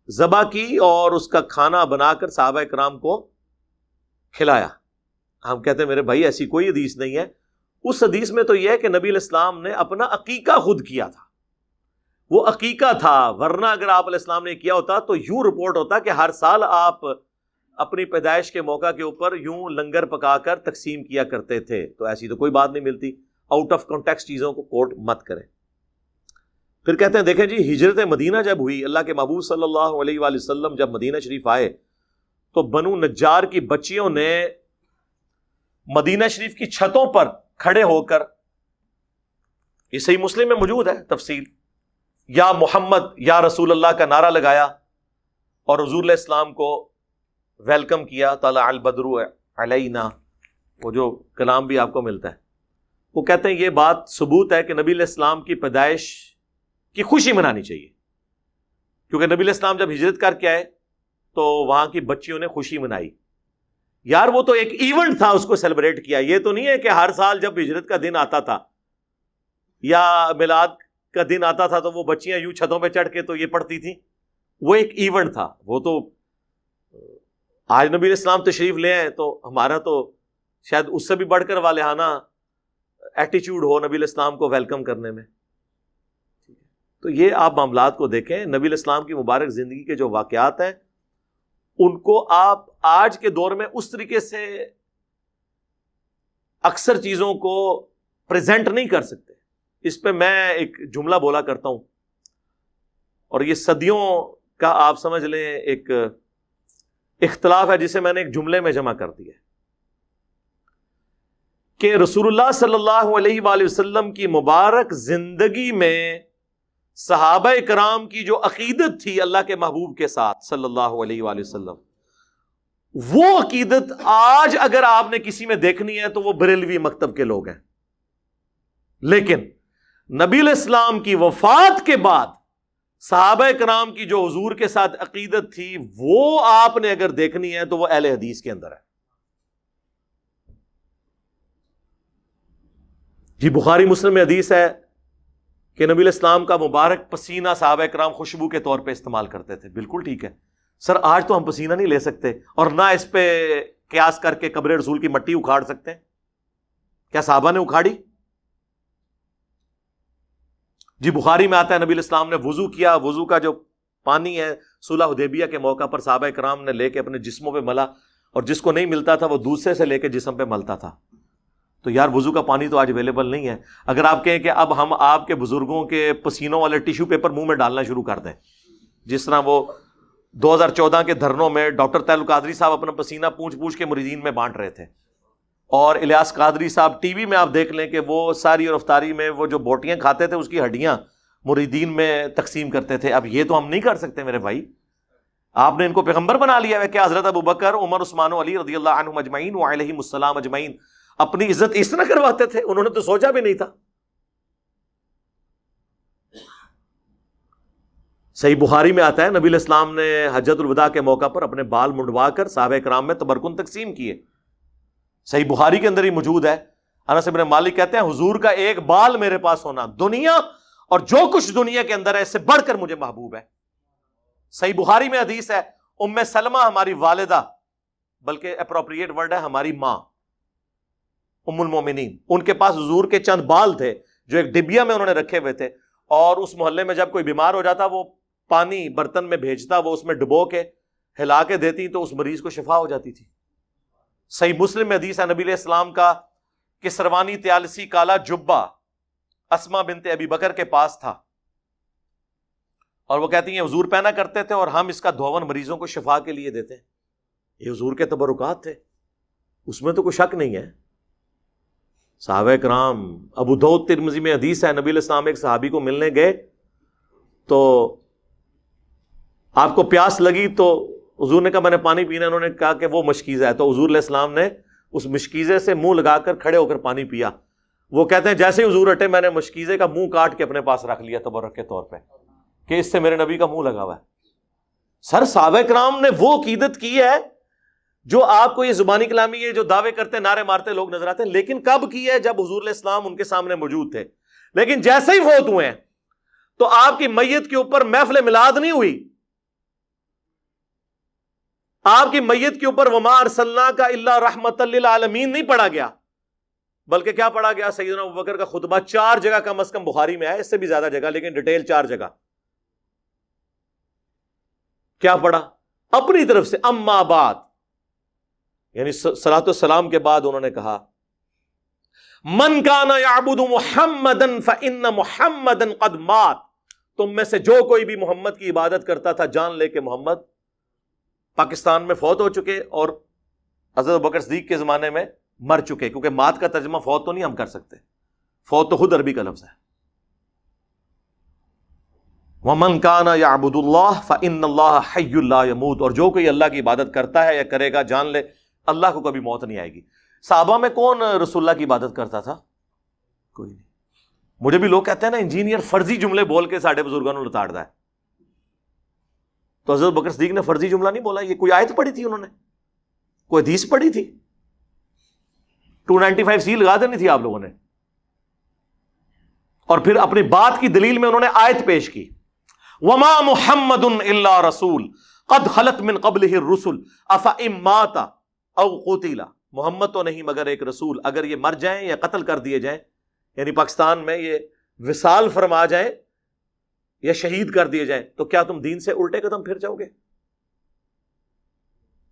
ذبح کی اور اس کا کھانا بنا کر صحابہ کرام کو کھلایا. ہم کہتے ہیں میرے بھائی ایسی کوئی حدیث نہیں ہے. اس حدیث میں تو یہ ہے کہ نبی علیہ السلام نے اپنا عقیقہ خود کیا تھا, وہ عقیقہ تھا, ورنہ اگر آپ علیہ السلام نے کیا ہوتا تو یوں رپورٹ ہوتا کہ ہر سال آپ اپنی پیدائش کے موقع کے اوپر یوں لنگر پکا کر تقسیم کیا کرتے تھے. تو ایسی تو کوئی بات نہیں ملتی. آؤٹ آف کانٹیکسٹ چیزوں کو کوٹ مت کریں. پھر کہتے ہیں دیکھیں جی, ہجرت مدینہ جب ہوئی, اللہ کے محبوب صلی اللہ علیہ وآلہ وسلم جب مدینہ شریف آئے تو بنو نجار کی بچیوں نے مدینہ شریف کی چھتوں پر کھڑے ہو کر, یہ صحیح مسلم میں موجود ہے تفصیل, یا محمد یا رسول اللہ کا نعرہ لگایا اور حضور علیہ السلام کو ویلکم کیا. طلع البدر علینا, وہ جو کلام بھی آپ کو ملتا ہے. وہ کہتے ہیں یہ بات ثبوت ہے کہ نبی علیہ السلام کی پیدائش کی خوشی منانی چاہیے, کیونکہ نبی علیہ السلام جب ہجرت کر کے آئے تو وہاں کی بچیوں نے خوشی منائی. یار وہ تو ایک ایونٹ تھا, اس کو سیلیبریٹ کیا. یہ تو نہیں ہے کہ ہر سال جب ہجرت کا دن آتا تھا یا میلاد کا دن آتا تھا تو وہ بچیاں یوں چھتوں پہ چڑھ کے تو یہ پڑھتی تھیں. وہ ایک ایونٹ تھا. وہ تو آج نبی علیہ السلام تشریف لے آئے تو ہمارا تو شاید اس سے بھی بڑھ کر والہانہ ایٹیچیوڈ ہو نبی علیہ السلام کو ویلکم کرنے میں. تو یہ آپ معاملات کو دیکھیں. نبی علیہ السلام کی مبارک زندگی کے جو واقعات ہیں ان کو آپ آج کے دور میں اس طریقے سے اکثر چیزوں کو پریزنٹ نہیں کر سکتے. اس پہ میں ایک جملہ بولا کرتا ہوں, اور یہ صدیوں کا آپ سمجھ لیں ایک اختلاف ہے, جسے میں نے ایک جملے میں جمع کر دیا کہ رسول اللہ صلی اللہ علیہ وآلہ وسلم کی مبارک زندگی میں صحابہ کرام کی جو عقیدت تھی اللہ کے محبوب کے ساتھ صلی اللہ علیہ وآلہ وسلم, وہ عقیدت آج اگر آپ نے کسی میں دیکھنی ہے تو وہ بریلوی مکتب کے لوگ ہیں. لیکن نبی علیہ السلام کی وفات کے بعد صحابہ کرام کی جو حضور کے ساتھ عقیدت تھی وہ آپ نے اگر دیکھنی ہے تو وہ اہل حدیث کے اندر ہے. جی بخاری مسلم میں حدیث ہے کہ نبی علیہ السلام کا مبارک پسینہ صحابہ کرام خوشبو کے طور پہ استعمال کرتے تھے. بالکل ٹھیک ہے سر، آج تو ہم پسینہ نہیں لے سکتے اور نہ اس پہ قیاس کر کے قبر رسول کی مٹی اکھاڑ سکتے ہیں. کیا صحابہ نے اکھاڑی؟ جی بخاری میں آتا ہے نبی علیہ السلام نے وضو کیا، وضو کا جو پانی ہے صلح حدیبیہ کے موقع پر صحابہ کرام نے لے کے اپنے جسموں پہ ملا، اور جس کو نہیں ملتا تھا وہ دوسرے سے لے کے جسم پہ ملتا تھا. تو یار وضو کا پانی تو آج اویلیبل نہیں ہے. اگر آپ کہیں کہ اب ہم آپ کے بزرگوں کے پسینوں والے ٹیشو پیپر منہ میں ڈالنا شروع کر دیں، جس طرح وہ 2014 کے دھرنوں میں ڈاکٹر طاہر القادری صاحب اپنا پسینہ پونچھ پونچھ کے مریدین میں بانٹ رہے تھے، اور الیاس قادری صاحب ٹی وی میں آپ دیکھ لیں کہ وہ ساری اور افطاری میں وہ جو بوٹیاں کھاتے تھے اس کی ہڈیاں مریدین میں تقسیم کرتے تھے. اب یہ تو ہم نہیں کر سکتے میرے بھائی. آپ نے ان کو پیغمبر بنا لیا ہے کہ حضرت ابوبکر، عمر، عثمان و علی رضی اللہ عنہم اجمعین وعلیہم السلام اجمعین اپنی عزت اس طرح کرواتے تھے؟ انہوں نے تو سوچا بھی نہیں تھا. صحیح بخاری میں آتا ہے نبی علیہ السلام نے حجۃ الوداع کے موقع پر اپنے بال منڈوا کر صحابہ کرام میں تبرکن تقسیم کیے. صحیح بخاری کے اندر ہی موجود ہے. انس بن مالک کہتے ہیں حضور کا ایک بال میرے پاس ہونا دنیا اور جو کچھ دنیا کے اندر ہے اس سے بڑھ کر مجھے محبوب ہے. صحیح بخاری میں حدیث ہے ام سلمہ ہماری والدہ، بلکہ اپروپریٹ ورڈ ہے ہماری ماں ام المومنین، ان کے پاس حضور کے چند بال تھے جو ایک ڈبیا میں انہوں نے رکھے ہوئے تھے، اور اس محلے میں جب کوئی بیمار ہو جاتا وہ پانی برتن میں بھیجتا، وہ اس میں ڈبو کے ہلا کے دیتی تو اس مریض کو شفا ہو جاتی تھی. صحیح مسلم میں حدیث ہے نبی علیہ السلام کا کسروانی تیالسی کالا جبہ اسما بنت ابی بکر کے پاس تھا، اور وہ کہتی ہیں حضور پہنا کرتے تھے اور ہم اس کا دھون مریضوں کو شفا کے لیے دیتے ہیں. یہ حضور کے تبرکات تھے، اس میں تو کوئی شک نہیں ہے. صحابہ کرام، ابو داؤد ترمذی میں حدیث ہے نبی علیہ السلام ایک صحابی کو ملنے گئے تو آپ کو پیاس لگی تو حضور نے کہا میں نے پانی پینا. انہوں نے کہا کہ وہ مشکیزہ ہے، تو حضور علیہ السلام نے اس مشکیزے سے منہ لگا کر کھڑے ہو کر پانی پیا. وہ کہتے ہیں جیسے ہی حضور ہٹے میں نے مشکیزے کا منہ کاٹ کے اپنے پاس رکھ لیا تبرک کے طور پہ کہ اس سے میرے نبی کا منہ لگا ہوا ہے. سر صحابہ کرام نے وہ عقیدت کی ہے جو آپ کو یہ زبانی کلامی یہ جو دعوے کرتے نعرے مارتے لوگ نظر آتے ہیں، لیکن کب کی ہے؟ جب حضور علیہ السلام ان کے سامنے موجود تھے. لیکن جیسے ہی فوت ہوئے ہیں تو آپ کی میت کے اوپر محفل میلاد نہیں ہوئی، آپ کی میت کے اوپر وما ارسلناک الا رحمۃ للعالمین نہیں پڑھا گیا، بلکہ کیا پڑھا گیا؟ سیدنا ابوبکر کا خطبہ 4 جگہ کم از کم بخاری میں ہے، اس سے بھی زیادہ جگہ لیکن ڈیٹیل 4 جگہ. کیا پڑھا؟ اپنی طرف سے اما بعد، یعنی صلاۃ والسلام کے بعد انہوں نے کہا من کان یعبد محمدا فان محمدا قد مات، تم میں سے جو کوئی بھی محمد کی عبادت کرتا تھا جان لے کہ محمد پاکستان میں فوت ہو چکے، اور حضرت ابوبکر صدیق کے زمانے میں مر چکے، کیونکہ مات کا ترجمہ فوت تو نہیں ہم کر سکتے، فوت تو خود عربی کا لفظ ہے. وَمَنْ كَانَ يَعْبُدُ اللَّهَ فَإِنَّ اللَّهَ حَيٌّ لَا يَمُوتُ، اور جو کوئی اللہ کی عبادت کرتا ہے یا کرے گا جان لے اللہ کو کبھی موت نہیں آئے گی. صحابہ میں کون رسول اللہ کی عبادت کرتا تھا؟ کوئی نہیں. مجھے بھی لوگ کہتے ہیں نا انجینئر فرضی جملے بول کے ساڈے بزرگوں نے لتاڑ دا ہے، تو حضرت بکر صدیق نے فرضی جملہ نہیں بولا. یہ کوئی آیت پڑھی تھی انہوں نے، کوئی حدیث پڑھی تھی؟ 295 سی لگا دینی تھی آپ لوگوں نے. اور پھر اپنی بات کی دلیل میں انہوں نے آیت پیش کی وما محمد الا رسول قد خلت من قبلہ الرسل افئن مات او قتل، محمد تو نہیں مگر ایک رسول، اگر یہ مر جائیں یا قتل کر دیے جائیں، یعنی پاکستان میں یہ وصال فرما جائیں یا شہید کر دیے جائیں، تو کیا تم دین سے الٹے قدم پھر جاؤ گے؟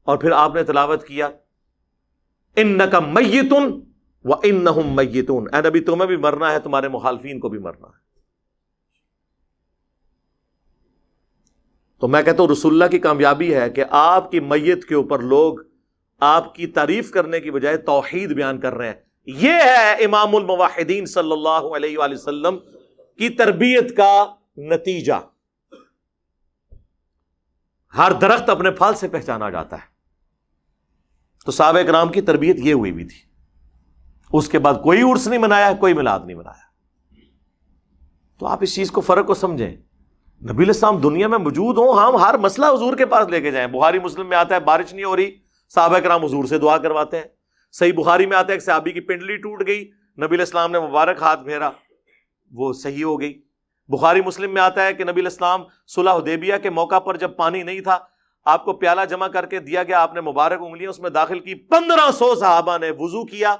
اور پھر آپ نے تلاوت کیا انک میت وانہم میتون، اے نبی تمہیں بھی مرنا ہے، تمہارے مخالفین کو بھی مرنا ہے. تو میں کہتا ہوں رسول اللہ کی کامیابی ہے کہ آپ کی میت کے اوپر لوگ آپ کی تعریف کرنے کی بجائے توحید بیان کر رہے ہیں. یہ ہے امام الموحدین صلی اللہ علیہ وآلہ وسلم کی تربیت کا نتیجہ. ہر درخت اپنے پھل سے پہچانا جاتا ہے. تو صحابہ کرام کی تربیت یہ ہوئی بھی تھی. اس کے بعد کوئی عرس نہیں منایا، کوئی میلاد نہیں منایا. تو آپ اس چیز کو فرق کو سمجھیں. نبی علیہ السلام دنیا میں موجود ہوں، ہم ہر مسئلہ حضور کے پاس لے کے جائیں. بخاری مسلم میں آتا ہے بارش نہیں ہو رہی، صحابہ کرام حضور سے دعا کرواتے ہیں. صحیح بخاری میں آتا ہے ایک صحابی کی پنڈلی ٹوٹ گئی، نبی علیہ السلام نے مبارک ہاتھ پھیرا، وہ صحیح ہو گئی. بخاری مسلم میں آتا ہے کہ نبی علیہ السلام صلح حدیبیہ کے موقع پر جب پانی نہیں تھا، آپ کو پیالہ جمع کر کے دیا گیا، آپ نے مبارک انگلیاں اس میں داخل کی، 1500 صحابہ نے وضو کیا،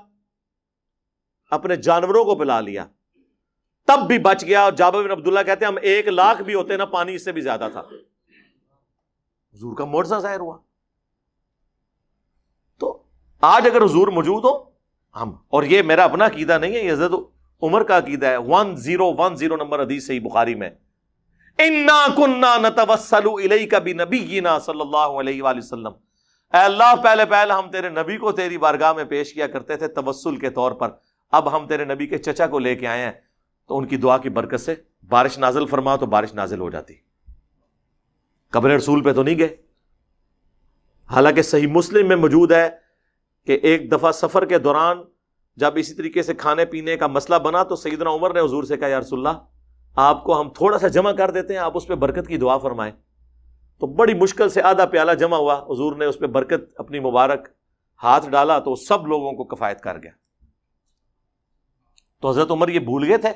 اپنے جانوروں کو پلا لیا، تب بھی بچ گیا. اور جابر بن عبداللہ کہتے ہیں ہم 1,00,000 بھی ہوتے نا، پانی اس سے بھی زیادہ تھا. حضور کا معجزہ ظاہر ہوا. تو آج اگر حضور موجود ہو ہم، اور یہ میرا اپنا عقیدہ نہیں ہے، یہ حضرت عمر کا عقیدہ ہے. 1010 نمبر حدیث صحیح بخاری میں، انا کننا نتوسل الیک بنبینا صلی اللہ علیہ وآلہ وسلم، اے اللہ پہلے ہم تیرے نبی کو تیری بارگاہ میں پیش کیا کرتے تھے توسل کے طور پر، اب ہم تیرے نبی کے چچا کو لے کے آئے ہیں، تو ان کی دعا کی برکت سے بارش نازل فرما، تو بارش نازل ہو جاتی. قبر رسول پہ تو نہیں گئے. حالانکہ صحیح مسلم میں موجود ہے کہ ایک دفعہ سفر کے دوران جب اسی طریقے سے کھانے پینے کا مسئلہ بنا تو سیدنا عمر نے حضور سے کہا یا رسول اللہ آپ کو ہم تھوڑا سا جمع کر دیتے ہیں، آپ اس پہ برکت کی دعا فرمائیں. تو بڑی مشکل سے آدھا پیالہ جمع ہوا، حضور نے اس پہ برکت اپنی مبارک ہاتھ ڈالا تو سب لوگوں کو کفایت کر گیا. تو حضرت عمر یہ بھول گئے تھے،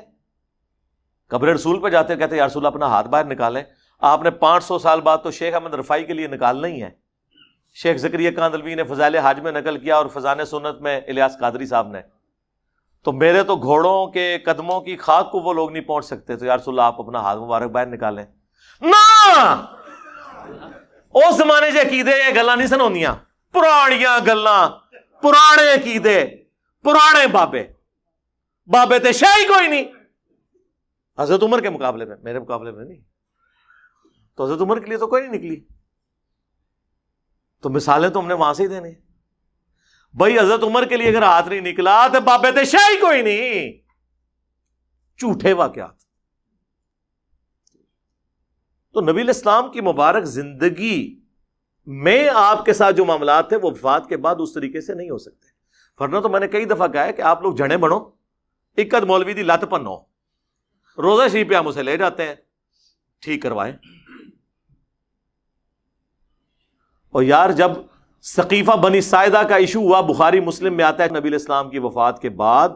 قبر رسول پہ جاتے کہتے یا رسول اللہ اپنا ہاتھ باہر نکالیں. آپ نے 500 سال بعد تو شیخ احمد رفاعی کے لیے نکالنا ہی ہے. شیخ زکریا کاندلوی نے فضائل حاج میں نقل کیا اور فضائل سنت میں الیاس قادری صاحب نے. تو میرے تو گھوڑوں کے قدموں کی خاک کو وہ لوگ نہیں پہنچ سکتے، تو یا رسول اللہ آپ اپنا ہاتھ مبارک باہر نکالیں. نہ اس زمانے سے عقیدے یہ گلاں نہیں سن ہوندیاں، پرانیاں گلاں، پرانے عقیدے، پرانے بابے تے شاہی کوئی نہیں. حضرت عمر کے مقابلے میں، میرے مقابلے میں نہیں. تو حضرت عمر کے لیے تو کوئی نہیں نکلی. تو مثالیں تو ہم نے وہاں سے ہی دینے. بھائی حضرت عمر کے لیے اگر ہاتھ نہیں نکلا تو بابے تے شاہی کوئی نہیں. جھوٹے واقعات. تو نبی علیہ السلام کی مبارک زندگی میں آپ کے ساتھ جو معاملات تھے وہ وفات کے بعد اس طریقے سے نہیں ہو سکتے. ورنہ تو میں نے کئی دفعہ کہا ہے کہ آپ لوگ جھڑے بنو، اکد مولوی دی لت پنو، روزہ شریف پہ ہم اسے لے جاتے ہیں، ٹھیک کروائیں. اور یار جب سقیفہ بنی ساعدہ کا ایشو ہوا، بخاری مسلم میں آتا ہے نبی علیہ السلام کی وفات کے بعد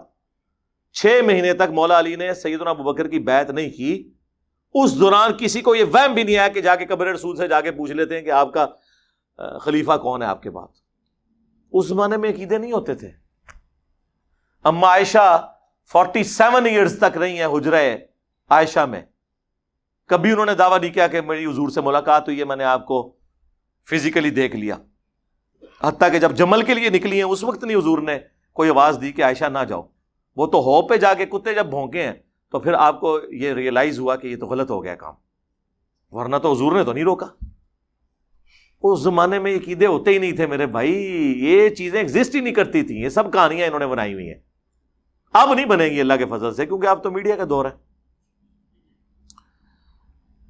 6 مہینے تک مولا علی نے سیدنا ابوبکر کی بیعت نہیں کی. اس دوران کسی کو یہ وہم بھی نہیں آیا کہ جا کے قبر رسول سے جا کے پوچھ لیتے ہیں کہ آپ کا خلیفہ کون ہے آپ کے بعد. اس زمانے میں عقیدے نہیں ہوتے تھے. اما عائشہ 47 ایئرز تک رہی ہیں حجرہ عائشہ میں، کبھی انہوں نے دعویٰ نہیں کیا کہ میری حضور سے ملاقات ہوئی ہے، میں نے آپ کو فزیکلی دیکھ لیا. حتیٰ کہ جب جمل کے لیے نکلی ہیں اس وقت نہیں حضور نے کوئی آواز دی کہ عائشہ نہ جاؤ. وہ تو ہو پہ جا کے کتے جب بھونکے ہیں تو پھر آپ کو یہ ریئلائز ہوا کہ یہ تو غلط ہو گیا کام، ورنہ تو حضور نے تو نہیں روکا. اس زمانے میں یہ عقیدے ہوتے ہی نہیں تھے میرے بھائی، یہ چیزیں ایگزسٹ ہی نہیں کرتی تھیں. یہ سب کہانیاں انہوں نے بنائی ہوئی ہیں. اب نہیں بنے گی اللہ کے فضل سے، کیونکہ اب تو میڈیا کا دور ہے.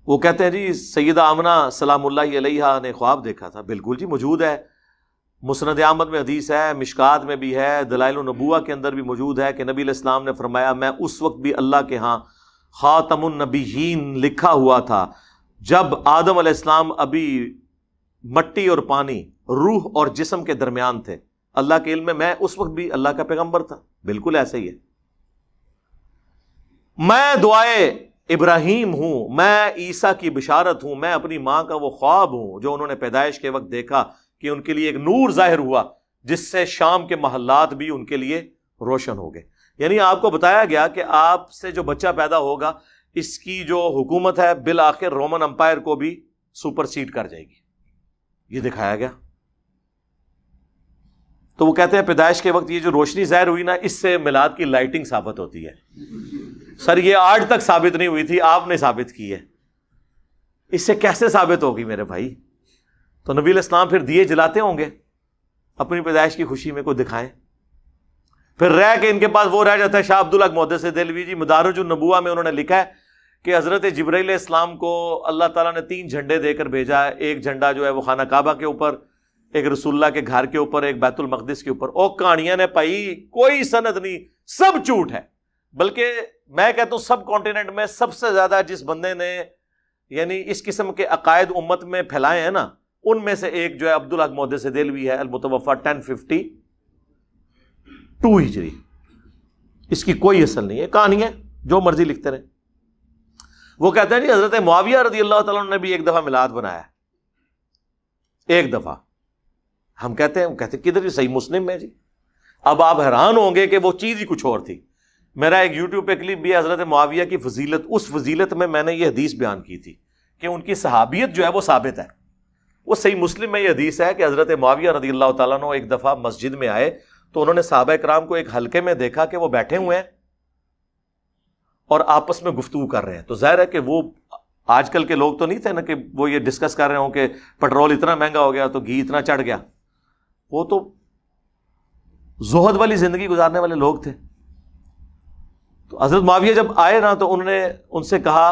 وہ کہتے ہیں جی سیدہ آمنہ سلام اللہ علیہا نے خواب دیکھا تھا. بالکل جی موجود ہے، مسند احمد میں حدیث ہے، مشکات میں بھی ہے، دلائل النبوہ کے اندر بھی موجود ہے کہ نبی علیہ السلام نے فرمایا میں اس وقت بھی اللہ کے ہاں خاتم النبیین لکھا ہوا تھا جب آدم علیہ السلام ابھی مٹی اور پانی، روح اور جسم کے درمیان تھے. اللہ کے علم میں میں اس وقت بھی اللہ کا پیغمبر تھا. بالکل ایسے ہی ہے. میں دعائے ابراہیم ہوں، میں عیسیٰ کی بشارت ہوں، میں اپنی ماں کا وہ خواب ہوں جو انہوں نے پیدائش کے وقت دیکھا کہ ان کے لیے ایک نور ظاہر ہوا جس سے شام کے محلات بھی ان کے لیے روشن ہو گئے. یعنی آپ کو بتایا گیا کہ آپ سے جو بچہ پیدا ہوگا اس کی جو حکومت ہے بالآخر رومن امپائر کو بھی سپر سیڈ کر جائے گی. یہ دکھایا گیا. تو وہ کہتے ہیں پیدائش کے وقت یہ جو روشنی ظاہر ہوئی نا، اس سے میلاد کی لائٹنگ ثابت ہوتی ہے. سر یہ آج تک ثابت نہیں ہوئی تھی، آپ نے ثابت کی ہے. اس سے کیسے ثابت ہوگی میرے بھائی؟ تو نبی علیہ السلام پھر دیے جلاتے ہوں گے اپنی پیدائش کی خوشی میں، کو دکھائیں. پھر رہ کے ان کے پاس وہ رہ جاتا ہے. شاہ عبداللہ محدث دہلوی جی مدارج النبوہ میں انہوں نے لکھا ہے کہ حضرت جبرائیل علیہ السلام کو اللہ تعالیٰ نے 3 جھنڈے دے کر بھیجا ہے. ایک جھنڈا جو ہے وہ خانہ کعبہ کے اوپر، ایک رسول اللہ کے گھر کے اوپر، ایک بیت المقدس کے اوپر. اور کہانیاں نے پائی، کوئی سند نہیں، سب جھوٹ ہے. بلکہ میں کہتا ہوں سب کانٹیننٹ میں سب سے زیادہ جس بندے نے یعنی اس قسم کے عقائد امت میں پھیلائے ہیں نا، ان میں سے ایک جو ہے عبداللہ محدث دہلوی ہے، المتوفی 1052 ہجری. اس کی کوئی اصل نہیں ہے، کہانی ہے، جو مرضی لکھتے رہے. وہ کہتے ہیں جی حضرت معاویہ رضی اللہ تعالیٰ عنہ نے بھی ایک دفعہ میلاد بنایا، ایک دفعہ. ہم کہتے ہیں کدھر؟ یہ صحیح مسلم میں جی. اب آپ حیران ہوں گے کہ وہ چیز ہی کچھ اور تھی. میرا ایک یوٹیوب پہ کلپ بھی ہے حضرت معاویہ کی فضیلت، اس فضیلت میں نے یہ حدیث بیان کی تھی کہ ان کی صحابیت جو ہے وہ ثابت ہے. وہ صحیح مسلم میں یہ حدیث ہے کہ حضرت معاویہ رضی اللہ تعالیٰ عنہ ایک دفعہ مسجد میں آئے تو انہوں نے صحابہ کرام کو ایک حلقے میں دیکھا کہ وہ بیٹھے ہوئے ہیں اور آپس میں گفتگو کر رہے ہیں. تو ظاہر ہے کہ وہ آج کل کے لوگ تو نہیں تھے نا کہ وہ یہ ڈسکس کر رہے ہوں کہ پٹرول اتنا مہنگا ہو گیا تو گھی اتنا چڑھ گیا. وہ تو زہد والی زندگی گزارنے والے لوگ تھے. تو حضرت معاویہ جب آئے نا تو انہوں نے ان سے کہا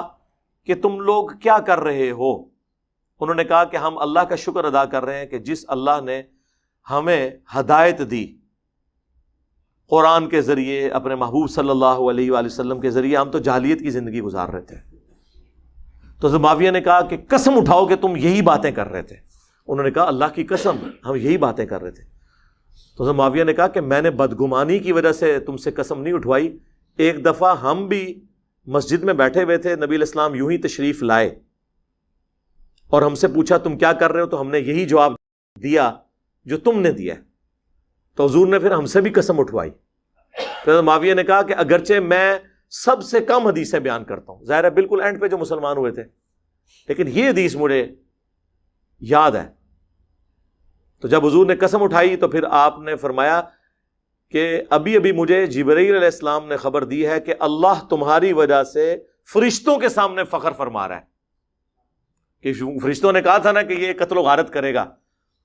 کہ تم لوگ کیا کر رہے ہو؟ انہوں نے کہا کہ ہم اللہ کا شکر ادا کر رہے ہیں کہ جس اللہ نے ہمیں ہدایت دی قرآن کے ذریعے، اپنے محبوب صلی اللہ علیہ وآلہ وسلم کے ذریعے، ہم تو جاہلیت کی زندگی گزار رہے تھے. تو حضرت معاویہ نے کہا کہ قسم اٹھاؤ کہ تم یہی باتیں کر رہے تھے. انہوں نے کہا اللہ کی قسم ہم یہی باتیں کر رہے تھے. تو حضرت معاویہ نے کہا کہ میں نے بدگمانی کی وجہ سے تم سے قسم نہیں اٹھوائی. ایک دفعہ ہم بھی مسجد میں بیٹھے ہوئے تھے، نبی علیہ السلام یوں ہی تشریف لائے اور ہم سے پوچھا تم کیا کر رہے ہو، تو ہم نے یہی جواب دیا جو تم نے دیا. تو حضور نے پھر ہم سے بھی قسم اٹھوائی. تو معاویہ نے کہا کہ اگرچہ میں سب سے کم حدیثیں بیان کرتا ہوں، ظاہر ہے بالکل اینڈ پہ جو مسلمان ہوئے تھے، لیکن یہ حدیث مجھے یاد ہے. تو جب حضور نے قسم اٹھائی تو پھر آپ نے فرمایا کہ ابھی ابھی مجھے جبرائیل علیہ السلام نے خبر دی ہے کہ اللہ تمہاری وجہ سے فرشتوں کے سامنے فخر فرما رہا ہے. کہ فرشتوں نے کہا تھا نا کہ یہ قتل و غارت کرے گا،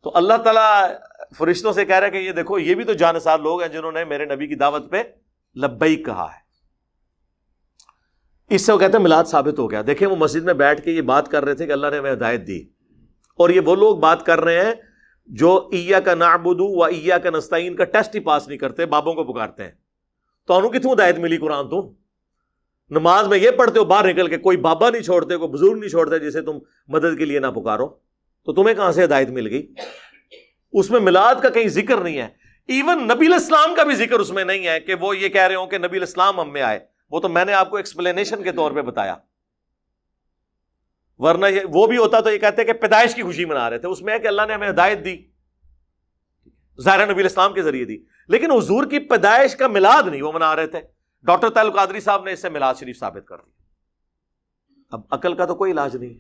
تو اللہ تعالیٰ فرشتوں سے کہہ رہا ہے کہ یہ دیکھو یہ بھی تو جانثار لوگ ہیں جنہوں نے میرے نبی کی دعوت پہ لبیک کہا ہے. اس سے وہ کہتے ہیں میلاد ثابت ہو گیا. دیکھیں وہ مسجد میں بیٹھ کے یہ بات کر رہے تھے کہ اللہ نے ہمیں ہدایت دی، اور یہ وہ لوگ بات کر رہے ہیں جو ایاک نعبد و ایاک نستعین کا ٹیسٹ ہی پاس نہیں کرتے، بابوں کو پکارتے ہیں. تو انہوں کتوں ہدایت ملی قرآن؟ تو نماز میں یہ پڑھتے ہو باہر نکل کے کوئی بابا نہیں چھوڑتے، کوئی بزرگ نہیں چھوڑتے جسے تم مدد کے لیے نہ پکارو، تو تمہیں کہاں سے ہدایت مل گئی؟ اس میں میلاد کا کہیں ذکر نہیں ہے. ایون نبی علیہ السلام کا بھی ذکر اس میں نہیں ہے کہ وہ یہ کہہ رہے ہوں کہ نبی علیہ السلام ہم میں آئے. وہ تو میں نے آپ کو ایکسپلینیشن کے طور پہ بتایا، ورنہ وہ بھی ہوتا تو یہ کہتے کہ پیدائش کی خوشی منا رہے تھے. اس میں ہے کہ اللہ نے ہمیں ہدایت دی، ظاہر نبی علیہ السلام کے ذریعے دی، لیکن حضور کی پیدائش کا میلاد نہیں وہ منا رہے تھے. ڈاکٹر طاہر القادری صاحب نے اس سے میلاد شریف ثابت کر دیا. اب عقل کا تو کوئی علاج نہیں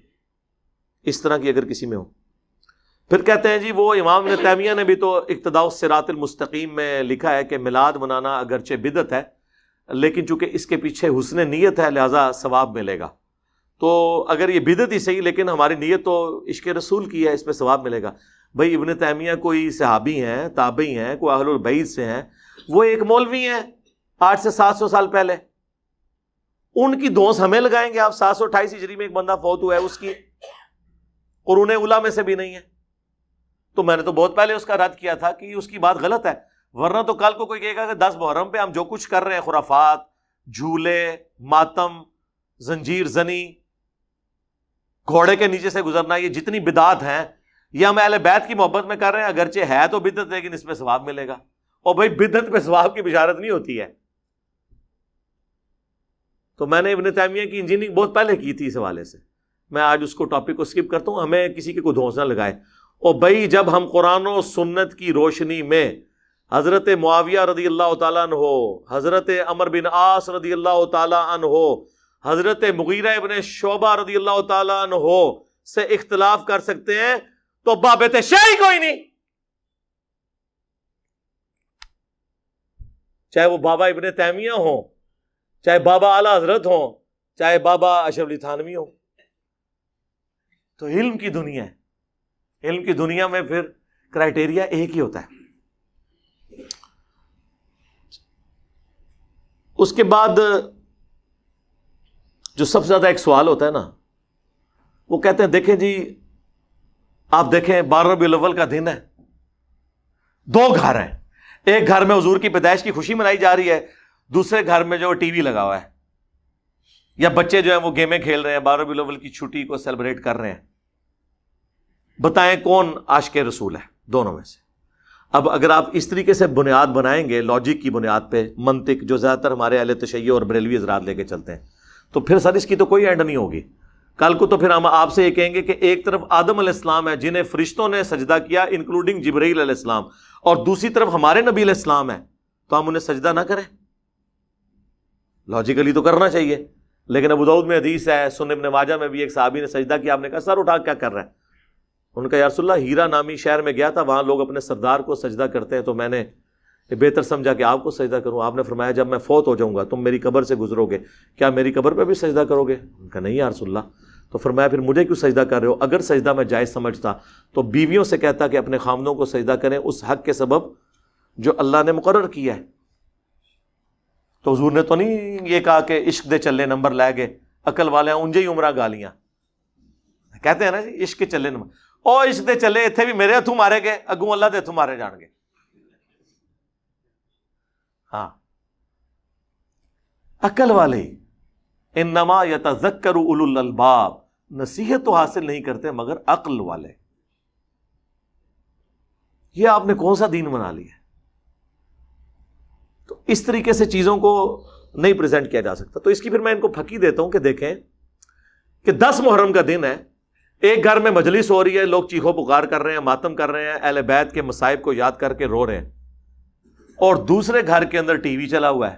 اس طرح کی اگر کسی میں ہو. پھر کہتے ہیں جی وہ امام ابن تیمیہ نے بھی تو اقتداء الصراط المستقیم میں لکھا ہے کہ میلاد منانا اگرچہ بدعت ہے لیکن چونکہ اس کے پیچھے حسن نیت ہے لہذا ثواب ملے گا. تو اگر یہ بدعت ہی صحیح لیکن ہماری نیت تو عشق رسول کی ہے، اس پہ ثواب ملے گا. بھائی ابن تیمیہ کوئی صحابی ہیں، تابعی ہیں، کوئی اہل البیت سے ہیں، وہ ایک مولوی ہیں 800 سے 700 سال پہلے. ان کی دونس ہمیں لگائیں گے آپ؟ 728 ہجری میں ایک بندہ فوت ہوا ہے، اس کی قرون اولیٰ میں سے بھی نہیں ہے. تو میں نے تو بہت پہلے اس کا رد کیا تھا کہ اس کی بات غلط ہے، ورنہ تو کل کو کوئی کہے گا کہ 10 محرم پہ ہم جو کچھ کر رہے ہیں، خرافات، جھولے، ماتم، زنجیر زنی، گھوڑے کے نیچے سے گزرنا، یہ جتنی بدعات ہیں یہ ہم اہل بیت کی محبت میں کر رہے ہیں. اگرچہ ہے تو بدعت لیکن اس پہ ثواب ملے گا. اور بھائی بدعت پہ ثواب کی بشارت نہیں ہوتی ہے. تو میں نے ابن تیمیہ کی انجینئرنگ بہت پہلے کی تھی اس حوالے سے، میں آج اس کو ٹاپک کو اسکپ کرتا ہوں. ہمیں کسی کے کوئی دھونس نہ لگائے. اور بھائی جب ہم قرآن و سنت کی روشنی میں حضرت معاویہ رضی اللہ تعالیٰ عنہ، حضرت عمر بن عاص رضی اللہ تعالیٰ عنہ، حضرت مغیرہ ابن شعبہ رضی اللہ تعالیٰ عنہ سے اختلاف کر سکتے ہیں تو بابت شیعی کوئی نہیں، چاہے وہ بابا ابن تیمیہ ہوں، چاہے بابا اعلیٰ حضرت ہوں، چاہے بابا اشرف علی تھانوی ہوں. تو علم کی دنیا ہے، علم کی دنیا میں پھر کرائٹیریا ایک ہی ہوتا ہے. اس کے بعد جو سب سے زیادہ ایک سوال ہوتا ہے نا، وہ کہتے ہیں دیکھیں جی آپ دیکھیں 12 ربیع الاول کا دن ہے، 2 گھر ہیں، ایک گھر میں حضور کی پیدائش کی خوشی منائی جا رہی ہے، دوسرے گھر میں جو ٹی وی لگا ہوا ہے یا بچے جو ہیں وہ گیمیں کھیل رہے ہیں، 12 ربیع الاول کی چھٹی کو سیلیبریٹ کر رہے ہیں. بتائیں کون عاشق رسول ہے دونوں میں سے؟ اب اگر آپ اس طریقے سے بنیاد بنائیں گے لاجک کی بنیاد پہ، منطق جو زیادہ تر ہمارے اہل تشیع اور بریلوی حضرات لے کے چلتے ہیں، تو پھر سر اس کی تو کوئی اینڈ نہیں ہوگی. کل کو تو پھر ہم آپ سے یہ کہیں گے کہ ایک طرف آدم علیہ السلام ہے جنہیں فرشتوں نے سجدہ کیا انکلوڈنگ جبرائیل علیہ السلام، اور دوسری طرف ہمارے نبی علیہ السلام ہے، تو ہم انہیں سجدہ نہ کریں؟ لاجیکلی تو کرنا چاہیے. لیکن ابو داؤد میں حدیث ہے، سنن ابن ماجہ میں بھی ایک صحابی نے سجدہ کیا، آپ نے کہا سر اٹھا کیا کر رہا ہے؟ ان کا یا رسول اللہ ہیرا نامی شہر میں گیا تھا، وہاں لوگ اپنے سردار کو سجدہ کرتے ہیں، تو میں نے بہتر سمجھا کہ آپ کو سجدہ کروں. آپ نے فرمایا جب میں فوت ہو جاؤں گا تم میری قبر سے گزرو گے، کیا میری قبر پہ بھی سجدہ کرو گے؟ ان کا نہیں یا رسول اللہ. تو فرمایا پھر مجھے کیوں سجدہ کر رہے ہو؟ اگر سجدہ میں جائز سمجھتا تو بیویوں سے کہتا کہ اپنے خامدوں کو سجدہ کریں اس حق کے سبب جو اللہ نے مقرر کیا ہے. تو حضور نے تو نہیں یہ کہا کہ عشق دے چلے نمبر لے گئے، عقل والے اونجے ہی عمرہ گالیاں کہتے ہیں نا جی، عشق کے چلے نمبر. او عشق دے چلے اتنے بھی میرے ہتھوں مارے گئے، اگوں اللہ دے ہتھوں مارے جان گے. ہاں عقل والے انما یتذکر اولو الالباب، نصیحت تو حاصل نہیں کرتے مگر عقل والے. یہ آپ نے کون سا دین بنا لیا؟ تو اس طریقے سے چیزوں کو نہیں پریزنٹ کیا جا سکتا. تو اس کی پھر میں ان کو پھکی دیتا ہوں کہ دیکھیں کہ 10 محرم کا دن ہے، ایک گھر میں مجلس ہو رہی ہے، لوگ چیخو پکار کر رہے ہیں، ماتم کر رہے ہیں، اہل بیت کے مصائب کو یاد کر کے رو رہے ہیں، اور دوسرے گھر کے اندر ٹی وی چلا ہوا ہے،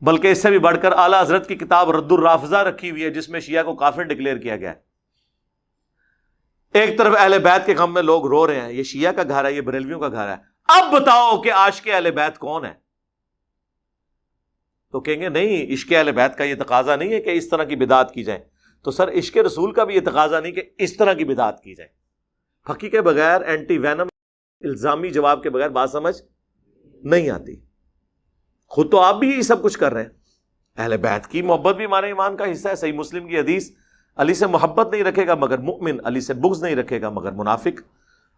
بلکہ اس سے بھی بڑھ کر اعلیٰ حضرت کی کتاب رد الرافضہ رکھی ہوئی ہے جس میں شیعہ کو کافر ڈکلیئر کیا گیا ہے. ایک طرف اہل بیت کے غم میں لوگ رو رہے ہیں، یہ شیعہ کا گھر ہے، یہ بریلویوں کا گھر ہے. اب بتاؤ کہ عاشق اہل بیت کون ہے؟ تو کہیں گے نہیں، عشق اہل بیت کا یہ تقاضا نہیں ہے کہ اس طرح کی بدعت کی جائے. تو سر عشق رسول کا بھی یہ تقاضا نہیں کہ اس طرح کی بدعت کی جائے. پھکی کے بغیر، اینٹی وینم الزامی جواب کے بغیر بات سمجھ نہیں آتی. خود تو آپ بھی یہ سب کچھ کر رہے ہیں. اہل بیت کی محبت بھی ہمارے ایمان کا حصہ ہے. صحیح مسلم کی حدیث، علی سے محبت نہیں رکھے گا مگر مؤمن، علی سے بغض نہیں رکھے گا مگر منافق.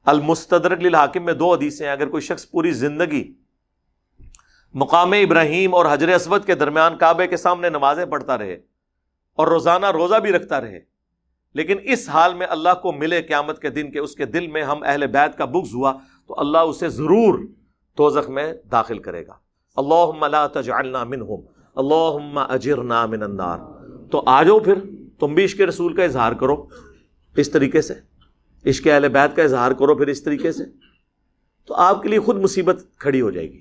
المستدرک للحاکم میں 2 حدیثیں ہیں. اگر کوئی شخص پوری زندگی مقام ابراہیم اور حجر اسود کے درمیان کعبے کے سامنے نمازیں پڑھتا رہے اور روزانہ روزہ بھی رکھتا رہے، لیکن اس حال میں اللہ کو ملے قیامت کے دن کہ اس کے دل میں ہم اہل بیت کا بغض ہوا، تو اللہ اسے ضرور دوزخ میں داخل کرے گا. اللہم لا تجعلنا منہم اللہم اجرنا من النار. تو آ جاؤ پھر تم بھی عشق رسول کا اظہار کرو اس طریقے سے، عشق اہل بیت کا اظہار کرو پھر اس طریقے سے، تو آپ کے لیے خود مصیبت کھڑی ہو جائے گی.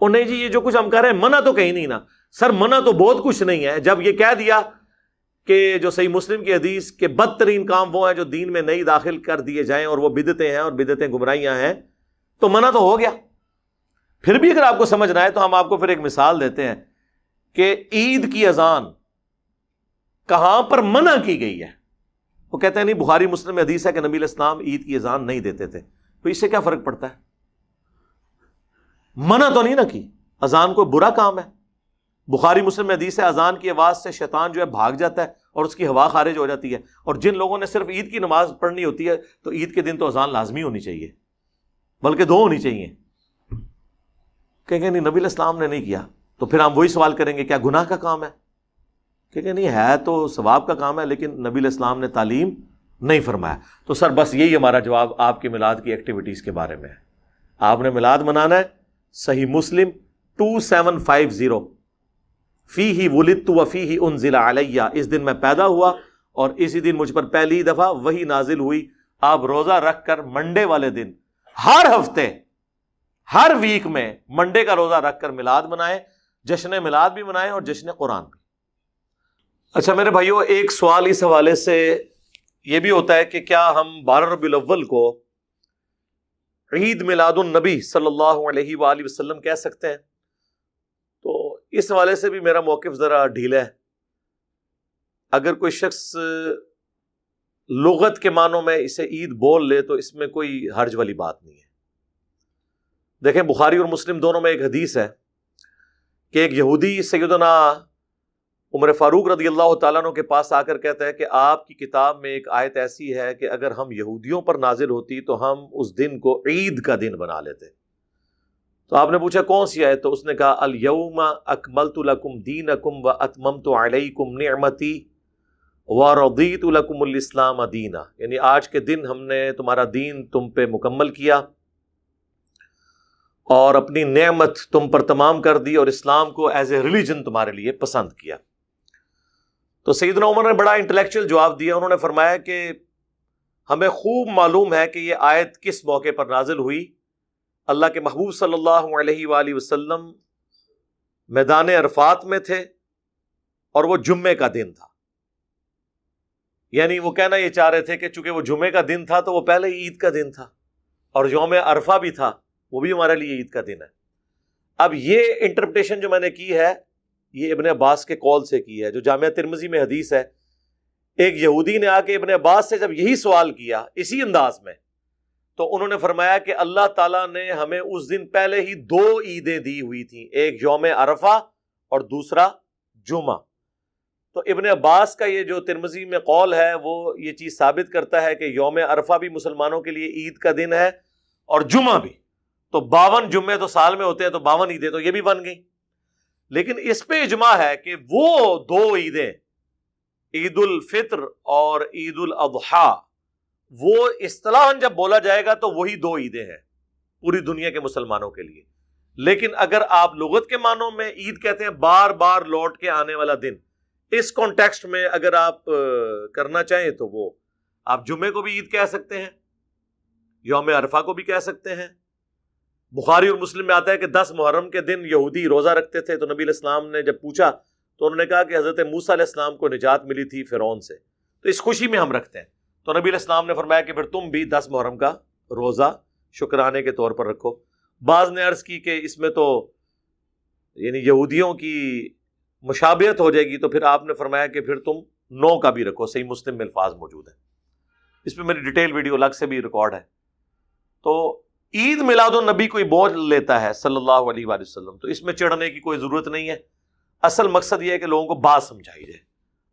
اور نہیں جی یہ جو کچھ ہم کر رہے ہیں منع تو کہیں نہیں نا. سر منع تو بہت کچھ نہیں ہے. جب یہ کہہ دیا کہ جو صحیح مسلم کی حدیث کہ بدترین کام وہ ہیں جو دین میں نہیں داخل کر دیے جائیں اور وہ بدعتیں ہیں اور بدعتیں گمراہیاں ہیں، تو منع تو ہو گیا. پھر بھی اگر آپ کو سمجھنا ہے تو ہم آپ کو پھر ایک مثال دیتے ہیں کہ عید کی اذان کہاں پر منع کی گئی ہے. وہ کہتے ہیں نہیں بخاری مسلم میں حدیث ہے کہ نبی علیہ السلام عید کی اذان نہیں دیتے تھے. تو اس سے کیا فرق پڑتا ہے؟ منع تو نہیں نہ کی. اذان کوئی برا کام ہے؟ بخاری مسلم میں حدیث ہے اذان کی آواز سے شیطان جو ہے بھاگ جاتا ہے اور اس کی ہوا خارج ہو جاتی ہے. اور جن لوگوں نے صرف عید کی نماز پڑھنی ہوتی ہے تو عید کے دن تو اذان لازمی ہونی چاہیے، بلکہ 2 ہونی چاہیے. کہیں گے نہیں نبی علیہ السلام نے نہیں کیا. تو پھر ہم وہی سوال کریں گے کیا گناہ کا کام ہے؟ کہیں گے نہیں ہے تو ثواب کا کام ہے، لیکن نبی علیہ السلام نے تعلیم نہیں فرمایا. تو سر بس یہی ہمارا جواب آپ کی میلاد کی ایکٹیویٹیز کے بارے میں ہے. آپ نے میلاد منانا ہے، صحیح مسلم 2750 فیہ ولدت وفیہ انزل علیہ، اس دن میں پیدا ہوا اور اسی دن مجھ پر پہلی دفعہ وحی نازل ہوئی. آپ روزہ رکھ کر منڈے والے دن ہر ہفتے ہر ویک میں منڈے کا روزہ رکھ کر میلاد منائیں، جشن میلاد بھی منائیں اور جشن قرآن بھی. اچھا میرے بھائیو، ایک سوال اس حوالے سے یہ بھی ہوتا ہے کہ کیا ہم 12 ربیع الاول کو عید میلاد النبی صلی اللہ علیہ وآلہ وسلم کہہ سکتے ہیں؟ تو اس حوالے سے بھی میرا موقف ذرا ڈھیلا ہے. اگر کوئی شخص لغت کے معنوں میں اسے عید بول لے تو اس میں کوئی حرج والی بات نہیں ہے. دیکھیں بخاری اور مسلم دونوں میں ایک حدیث ہے کہ ایک یہودی سیدنا عمر فاروق رضی اللہ تعالیٰ عنہ کے پاس آ کر کہتا ہے کہ آپ کی کتاب میں ایک آیت ایسی ہے کہ اگر ہم یہودیوں پر نازل ہوتی تو ہم اس دن کو عید کا دن بنا لیتے. تو آپ نے پوچھا کون سی آیت؟ تو اس نے کہا الیوم اکملت لکم دینکم واتممت علیکم نعمتی ورضیت لکم الاسلام دینا، یعنی آج کے دن ہم نے تمہارا دین تم پہ مکمل کیا اور اپنی نعمت تم پر تمام کر دی اور اسلام کو ایز اے ریلیجن تمہارے لیے پسند کیا۔ تو سیدنا عمر نے بڑا انٹلیکچوئل جواب دیا، انہوں نے فرمایا کہ ہمیں خوب معلوم ہے کہ یہ آیت کس موقع پر نازل ہوئی۔ اللہ کے محبوب صلی اللہ علیہ وآلہ وسلم میدان عرفات میں تھے اور وہ جمعے کا دن تھا، یعنی وہ کہنا یہ چاہ رہے تھے کہ چونکہ وہ جمعے کا دن تھا تو وہ پہلے ہی عید کا دن تھا، اور یوم عرفہ بھی تھا، وہ بھی ہمارے لیے عید کا دن ہے۔ اب یہ انٹرپریٹیشن جو میں نے کی ہے یہ ابن عباس کے قول سے کی ہے، جو جامعہ ترمذی میں حدیث ہے۔ ایک یہودی نے آ کے ابن عباس سے جب یہی سوال کیا اسی انداز میں، تو انہوں نے فرمایا کہ اللہ تعالیٰ نے ہمیں اس دن پہلے ہی 2 عیدیں دی ہوئی تھیں، ایک یوم عرفہ اور دوسرا جمعہ۔ تو ابن عباس کا یہ جو ترمذی میں قول ہے وہ یہ چیز ثابت کرتا ہے کہ یوم عرفہ بھی مسلمانوں کے لیے عید کا دن ہے اور جمعہ بھی۔ تو 52 جمعے تو سال میں ہوتے ہیں، تو 52 عیدیں تو یہ بھی بن گئی۔ لیکن اس پہ اجماع ہے کہ وہ 2 عیدیں، عید الفطر اور عید الاضحیٰ، وہ اصطلاحاً جب بولا جائے گا تو وہی 2 عیدیں ہیں پوری دنیا کے مسلمانوں کے لیے۔ لیکن اگر آپ لغت کے معنوں میں عید کہتے ہیں بار بار لوٹ کے آنے والا دن، اس کانٹیکسٹ میں اگر آپ کرنا چاہیں تو وہ آپ جمعے کو بھی عید کہہ سکتے ہیں، یوم عرفہ کو بھی کہہ سکتے ہیں۔ بخاری اور مسلم میں آتا ہے کہ 10 محرم کے دن یہودی روزہ رکھتے تھے، تو نبی علیہ السلام نے جب پوچھا تو انہوں نے کہا کہ حضرت موسیٰ علیہ السلام کو نجات ملی تھی فرعون سے، تو اس خوشی میں ہم رکھتے ہیں۔ تو نبی علیہ السلام نے فرمایا کہ پھر تم بھی 10 محرم کا روزہ شکرانے کے طور پر رکھو۔ بعض نے عرض کی کہ اس میں تو یعنی یہودیوں کی مشابہت ہو جائے گی، تو پھر آپ نے فرمایا کہ پھر تم 9 کا بھی رکھو۔ صحیح مسلم میں الفاظ موجود ہیں، اس میں میری ڈیٹیل ویڈیو الگ سے بھی ریکارڈ ہے۔ تو عید میلاد النبی کوئی بول لیتا ہے صلی اللہ علیہ وآلہ وسلم، تو اس میں چڑھنے کی کوئی ضرورت نہیں ہے۔ اصل مقصد یہ ہے کہ لوگوں کو بات سمجھائی جائے،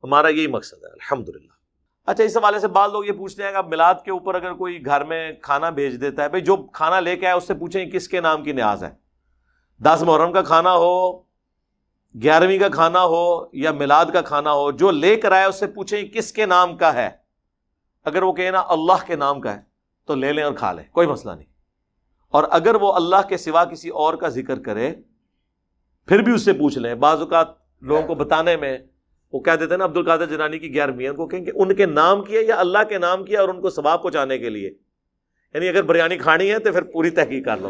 ہمارا یہی مقصد ہے الحمدللہ۔ اچھا، اس حوالے سے بعض لوگ یہ پوچھتے ہیں کہ اب میلاد کے اوپر اگر کوئی گھر میں کھانا بھیج دیتا ہے، بھئی جو کھانا لے کے آئے اس سے پوچھیں کس کے نام کی نیاز ہے۔ 10 محرم کا کھانا ہو، 11ویں کا کھانا ہو یا میلاد کا کھانا ہو، جو لے کر آئے اس سے پوچھیں کس کے نام کا ہے۔ اگر وہ کہنا اللہ کے نام کا ہے تو لے لیں اور کھا لیں، کوئی مسئلہ نہیں۔ اور اگر وہ اللہ کے سوا کسی اور کا ذکر کرے پھر بھی اس سے پوچھ لیں۔ بعض اوقات لوگوں کو بتانے میں وہ کہہ دیتے ہیں نا عبد القادر جیلانی کی 11ویں، ان کو کہیں کہ ان کے نام کیا یا اللہ کے نام کیا، اور ان کو ثواب پہنچانے کے لیے، یعنی اگر بریانی کھانی ہے تو پھر پوری تحقیق کر لو۔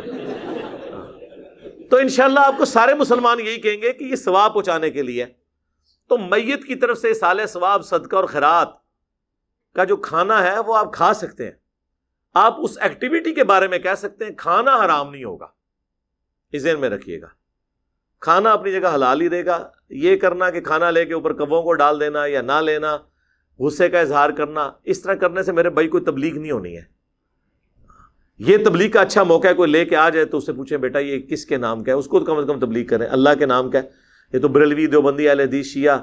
تو انشاءاللہ آپ کو سارے مسلمان یہی کہیں گے کہ یہ ثواب پہنچانے کے لیے۔ تو میت کی طرف سے اصالہ ثواب، صدقہ اور خیرات کا جو کھانا ہے وہ آپ کھا سکتے ہیں۔ آپ اس ایکٹیویٹی کے بارے میں کہہ سکتے ہیں کھانا حرام نہیں ہوگا، اس ذہن میں رکھیے گا۔ کھانا اپنی جگہ حلال ہی رہے گا۔ یہ کرنا کہ کھانا لے کے اوپر کبوں کو ڈال دینا یا نہ لینا، غصے کا اظہار کرنا، اس طرح کرنے سے میرے بھائی کوئی تبلیغ نہیں ہونی ہے۔ یہ تبلیغ کا اچھا موقع ہے، کوئی لے کے آ جائے تو اس سے پوچھیں بیٹا یہ کس کے نام کا ہے، اس کو کم از کم تبلیغ کریں اللہ کے نام کا ہے۔ یہ تو بریلوی، دیوبندی، اہل حدیث، شیعہ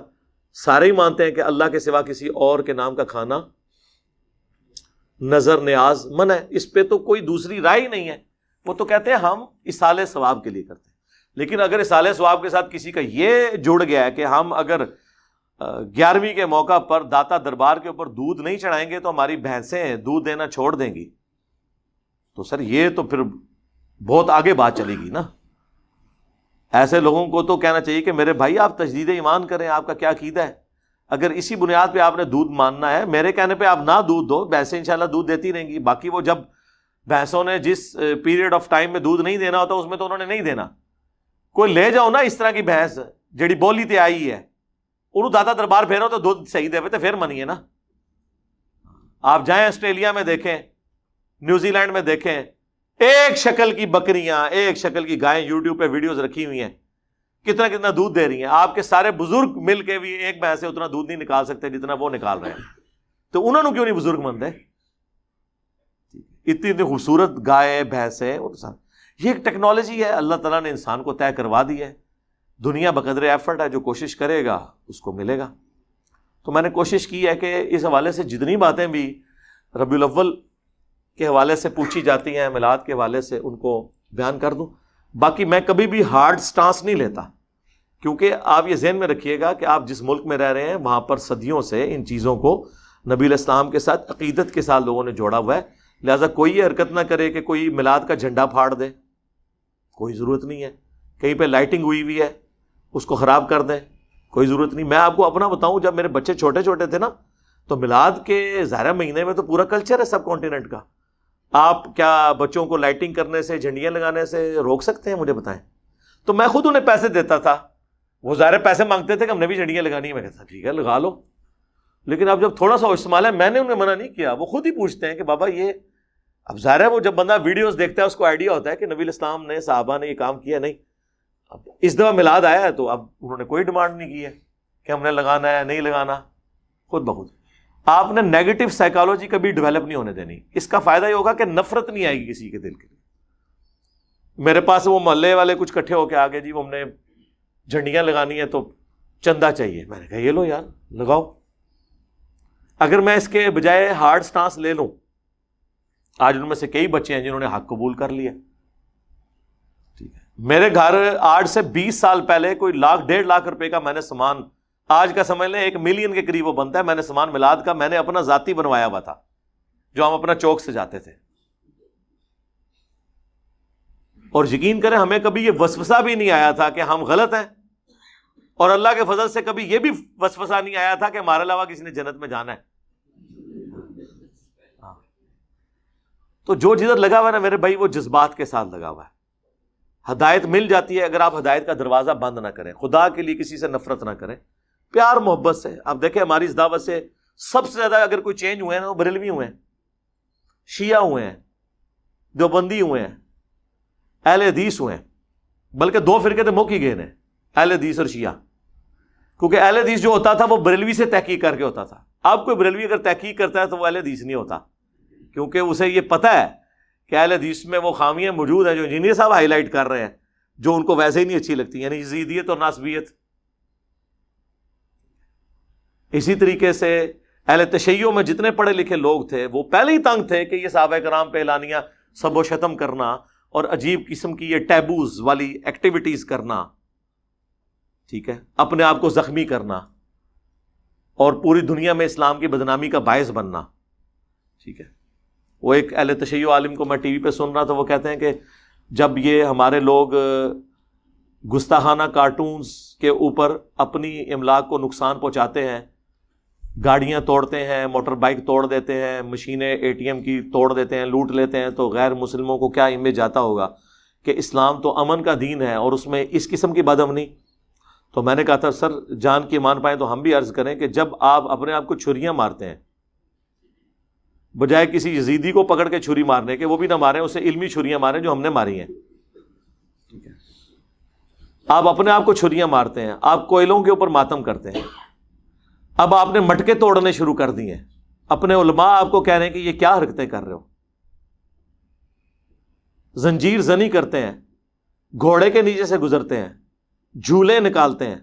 سارے ہی مانتے ہیں کہ اللہ کے سوا کسی اور کے نام کا کھانا نظر نیاز منع ہے، اس پہ تو کوئی دوسری رائے ہی نہیں ہے۔ وہ تو کہتے ہیں ہم اصالہ ثواب کے لیے کرتے ہیں۔ لیکن اگر اصالہ ثواب کے ساتھ کسی کا یہ جڑ گیا ہے کہ ہم اگر 11ویں کے موقع پر داتا دربار کے اوپر دودھ نہیں چڑھائیں گے تو ہماری بھینسیں دودھ دینا چھوڑ دیں گی، تو سر یہ تو پھر بہت آگے بات چلے گی نا۔ ایسے لوگوں کو تو کہنا چاہیے کہ میرے بھائی آپ تجدید ایمان کریں، آپ کا کیا عقیدہ ہے؟ اگر اسی بنیاد پہ آپ نے دودھ ماننا ہے، میرے کہنے پہ آپ نہ دودھ دو، بھینسیں انشاءاللہ دودھ دیتی رہیں گی۔ باقی وہ جب بھینسوں نے جس پیریڈ آف ٹائم میں دودھ نہیں دینا ہوتا اس میں تو انہوں نے نہیں دینا۔ کوئی لے جاؤ نا اس طرح کی بھینس جڑی بولی تے آئی ہے، انہوں داتا دربار پھیرو تو دودھ صحیح دے تو پھر منیے نا۔ آپ جائیں آسٹریلیا میں دیکھیں، نیوزی لینڈ میں دیکھیں، ایک شکل کی بکریاں، ایک شکل کی گائیں یوٹیوب پہ ویڈیوز رکھی ہوئی ہیں، کتنا کتنا دودھ دے رہی ہیں۔ آپ کے سارے بزرگ مل کے بھی ایک بھینس سے اتنا دودھ نہیں نکال سکتے جتنا وہ نکال رہے ہیں، تو انہوں نے کیوں نہیں بزرگ مند ہے؟ اتنی اتنی خوبصورت گائے بھینسیں، یہ ایک ٹیکنالوجی ہے اللہ تعالیٰ نے انسان کو طے کروا دی ہے۔ دنیا بقدر ایفرٹ ہے، جو کوشش کرے گا اس کو ملے گا۔ تو میں نے کوشش کی ہے کہ اس حوالے سے جتنی باتیں بھی ربیع الاول کے حوالے سے پوچھی جاتی ہیں، میلاد کے حوالے سے، ان کو بیان کر دوں۔ باقی میں کبھی بھی ہارڈ سٹانس نہیں لیتا، کیونکہ آپ یہ ذہن میں رکھیے گا کہ آپ جس ملک میں رہ رہے ہیں وہاں پر صدیوں سے ان چیزوں کو نبی علیہ السلام کے ساتھ عقیدت کے ساتھ لوگوں نے جوڑا ہوا ہے۔ لہٰذا کوئی یہ حرکت نہ کرے کہ کوئی میلاد کا جھنڈا پھاڑ دے، کوئی ضرورت نہیں ہے. کہیں پہ لائٹنگ ہوئی ہے اس کو خراب کر دیں, کوئی ضرورت نہیں. میں آپ کو اپنا بتاؤں, جب میرے بچے چھوٹے چھوٹے تھے نا, تو میلاد کے ظاہرہ مہینے میں تو پورا کلچر ہے سب کانٹیننٹ کا. آپ کیا بچوں کو لائٹنگ کرنے سے, جھنڈیاں لگانے سے روک سکتے ہیں؟ مجھے بتائیں. تو میں خود انہیں پیسے دیتا تھا, وہ ظاہر پیسے مانگتے تھے کہ ہم نے بھی جھنڈیاں لگانی ہے. میں کہتا ٹھیک ہے لگا لو, لیکن اب جب تھوڑا سا استعمال ہے, میں نے انہیں منع نہیں کیا. وہ خود ہی پوچھتے ہیں کہ بابا یہ, اب ظاہر ہے وہ جب بندہ ویڈیوز دیکھتا ہے اس کو آئیڈیا ہوتا ہے کہ نبی الاسلام نے, صحابہ نے یہ کام کیا. نہیں, اب اس دفعہ میلاد آیا ہے تو اب انہوں نے کوئی ڈیمانڈ نہیں کی ہے کہ ہم نے لگانا ہے نہیں لگانا, خود بخود. آپ نے نیگیٹو سائیکالوجی کبھی ڈیولپ نہیں ہونے دینی. اس کا فائدہ یہ ہوگا کہ نفرت نہیں آئے گی کسی کے دل کے لیے. میرے پاس وہ محلے والے کچھ کٹھے ہو کے آگے, جی وہ ہم نے جھنڈیاں لگانی ہے تو چندہ چاہیے. میں نے کہا یہ لو یار لگاؤ. اگر میں اس کے بجائے ہارڈ سٹانس لے لوں, آج ان میں سے کئی بچے ہیں جنہوں نے حق قبول کر لیا. ٹھیک ہے, میرے گھر آج سے 20 سال پہلے کوئی لاکھ 1.5 لاکھ روپے کا میں نے سامان, آج کا سمجھ لیں 1 ملین کے قریب وہ بنتا ہے, میں نے سامان میلاد کا میں نے اپنا ذاتی بنوایا ہوا تھا, جو ہم اپنا چوک سے جاتے تھے. اور یقین کریں ہمیں کبھی یہ وسوسہ بھی نہیں آیا تھا کہ ہم غلط ہیں, اور اللہ کے فضل سے کبھی یہ بھی وسوسہ نہیں آیا تھا کہ ہمارے علاوہ کسی نے جنت میں جانا ہے. تو جو جدھر لگا ہوا ہے نا میرے بھائی, وہ جذبات کے ساتھ لگا ہوا ہے. ہدایت مل جاتی ہے اگر آپ ہدایت کا دروازہ بند نہ کریں. خدا کے لیے کسی سے نفرت نہ کریں, پیار محبت سے. آپ دیکھیں ہماری اس دعوت سے سب سے زیادہ اگر کوئی چینج ہوئے ہیں نا, وہ بریلوی ہوئے ہیں, شیعہ ہوئے ہیں, دیوبندی ہوئے ہیں, اہل حدیث ہوئے ہیں. بلکہ 2 فرقے تو مک ہی گئے ہیں, اہل حدیث اور شیعہ. کیونکہ اہل حدیث جو ہوتا تھا وہ بریلوی سے تحقیق کر کے ہوتا تھا. اب کوئی بریلوی اگر تحقیق کرتا ہے تو وہ اہل حدیث نہیں ہوتا, کیونکہ اسے یہ پتہ ہے کہ اہل حدیث میں وہ خامیاں موجود ہیں جو انجینئر صاحب ہائی لائٹ کر رہے ہیں, جو ان کو ویسے ہی نہیں اچھی لگتی, یعنی یزیدیت اور ناسبیت. اسی طریقے سے اہل تشیع میں جتنے پڑھے لکھے لوگ تھے وہ پہلے ہی تنگ تھے کہ یہ صحابہ کرام پہ اعلانیہ سب و شتم کرنا اور عجیب قسم کی یہ ٹیبوز والی ایکٹیویٹیز کرنا, ٹھیک ہے, اپنے آپ کو زخمی کرنا اور پوری دنیا میں اسلام کی بدنامی کا باعث بننا. ٹھیک ہے, وہ ایک اہل تشیع عالم کو میں ٹی وی پہ سن رہا تھا, وہ کہتے ہیں کہ جب یہ ہمارے لوگ گستاخانہ کارٹونز کے اوپر اپنی املاک کو نقصان پہنچاتے ہیں, گاڑیاں توڑتے ہیں, موٹر بائک توڑ دیتے ہیں, مشینیں ATM کی توڑ دیتے ہیں, لوٹ لیتے ہیں, تو غیر مسلموں کو کیا امیج جاتا ہوگا کہ اسلام تو امن کا دین ہے اور اس میں اس قسم کی بد امنی. تو میں نے کہا تھا سر جان کی مان پائیں تو ہم بھی عرض کریں کہ جب آپ اپنے آپ کو چھریاں مارتے ہیں, بجائے کسی یزیدی کو پکڑ کے چھری مارنے کے, وہ بھی نہ ماریں, اسے علمی چھریاں ماریں جو ہم نے ماری ہیں. ٹھیک ہے, آپ اپنے آپ کو چھریاں مارتے ہیں, آپ کوئلوں کے اوپر ماتم کرتے ہیں, اب آپ نے مٹکے توڑنے شروع کر دیے ہیں. اپنے علماء آپ کو کہہ رہے ہیں کہ یہ کیا حرکتیں کر رہے ہو, زنجیر زنی کرتے ہیں, گھوڑے کے نیچے سے گزرتے ہیں, جھولے نکالتے ہیں.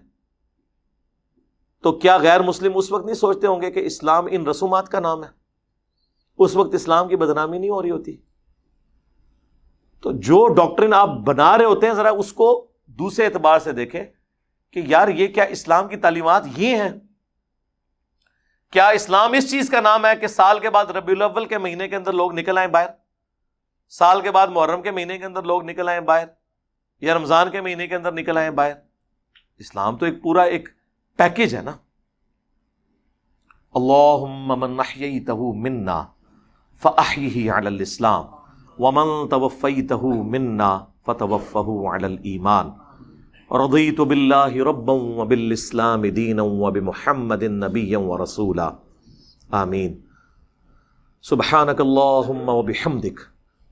تو کیا غیر مسلم اس وقت نہیں سوچتے ہوں گے کہ اسلام ان رسومات کا نام ہے؟ اس وقت اسلام کی بدنامی نہیں ہو رہی ہوتی؟ تو جو ڈاکٹرن آپ بنا رہے ہوتے ہیں ذرا اس کو دوسرے اعتبار سے دیکھیں کہ یار یہ کیا اسلام کی تعلیمات یہ ہیں؟ کیا اسلام اس چیز کا نام ہے کہ سال کے بعد ربیع الاول کے مہینے کے اندر لوگ نکل آئیں باہر, سال کے بعد محرم کے مہینے کے اندر لوگ نکل آئیں باہر, یا رمضان کے مہینے کے اندر نکل آئیں باہر؟ اسلام تو ایک پورا ایک پیکیج ہے نا. اللہم من احییتہ منا فاحیہ علی الاسلام ومن توفیتہ منا فتوفہ علی الایمان. رضیت باللہ ربا وبالاسلام دینا وبمحمد نبیا ورسولا. آمین. سبحانک اللہم وبحمدک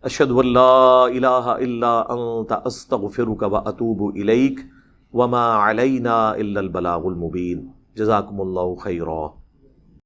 اشہد ان لا الہ الا انت استغفرک واتوب الیک وما علینا الا البلاغ المبین. جزاکم اللہ خیرا.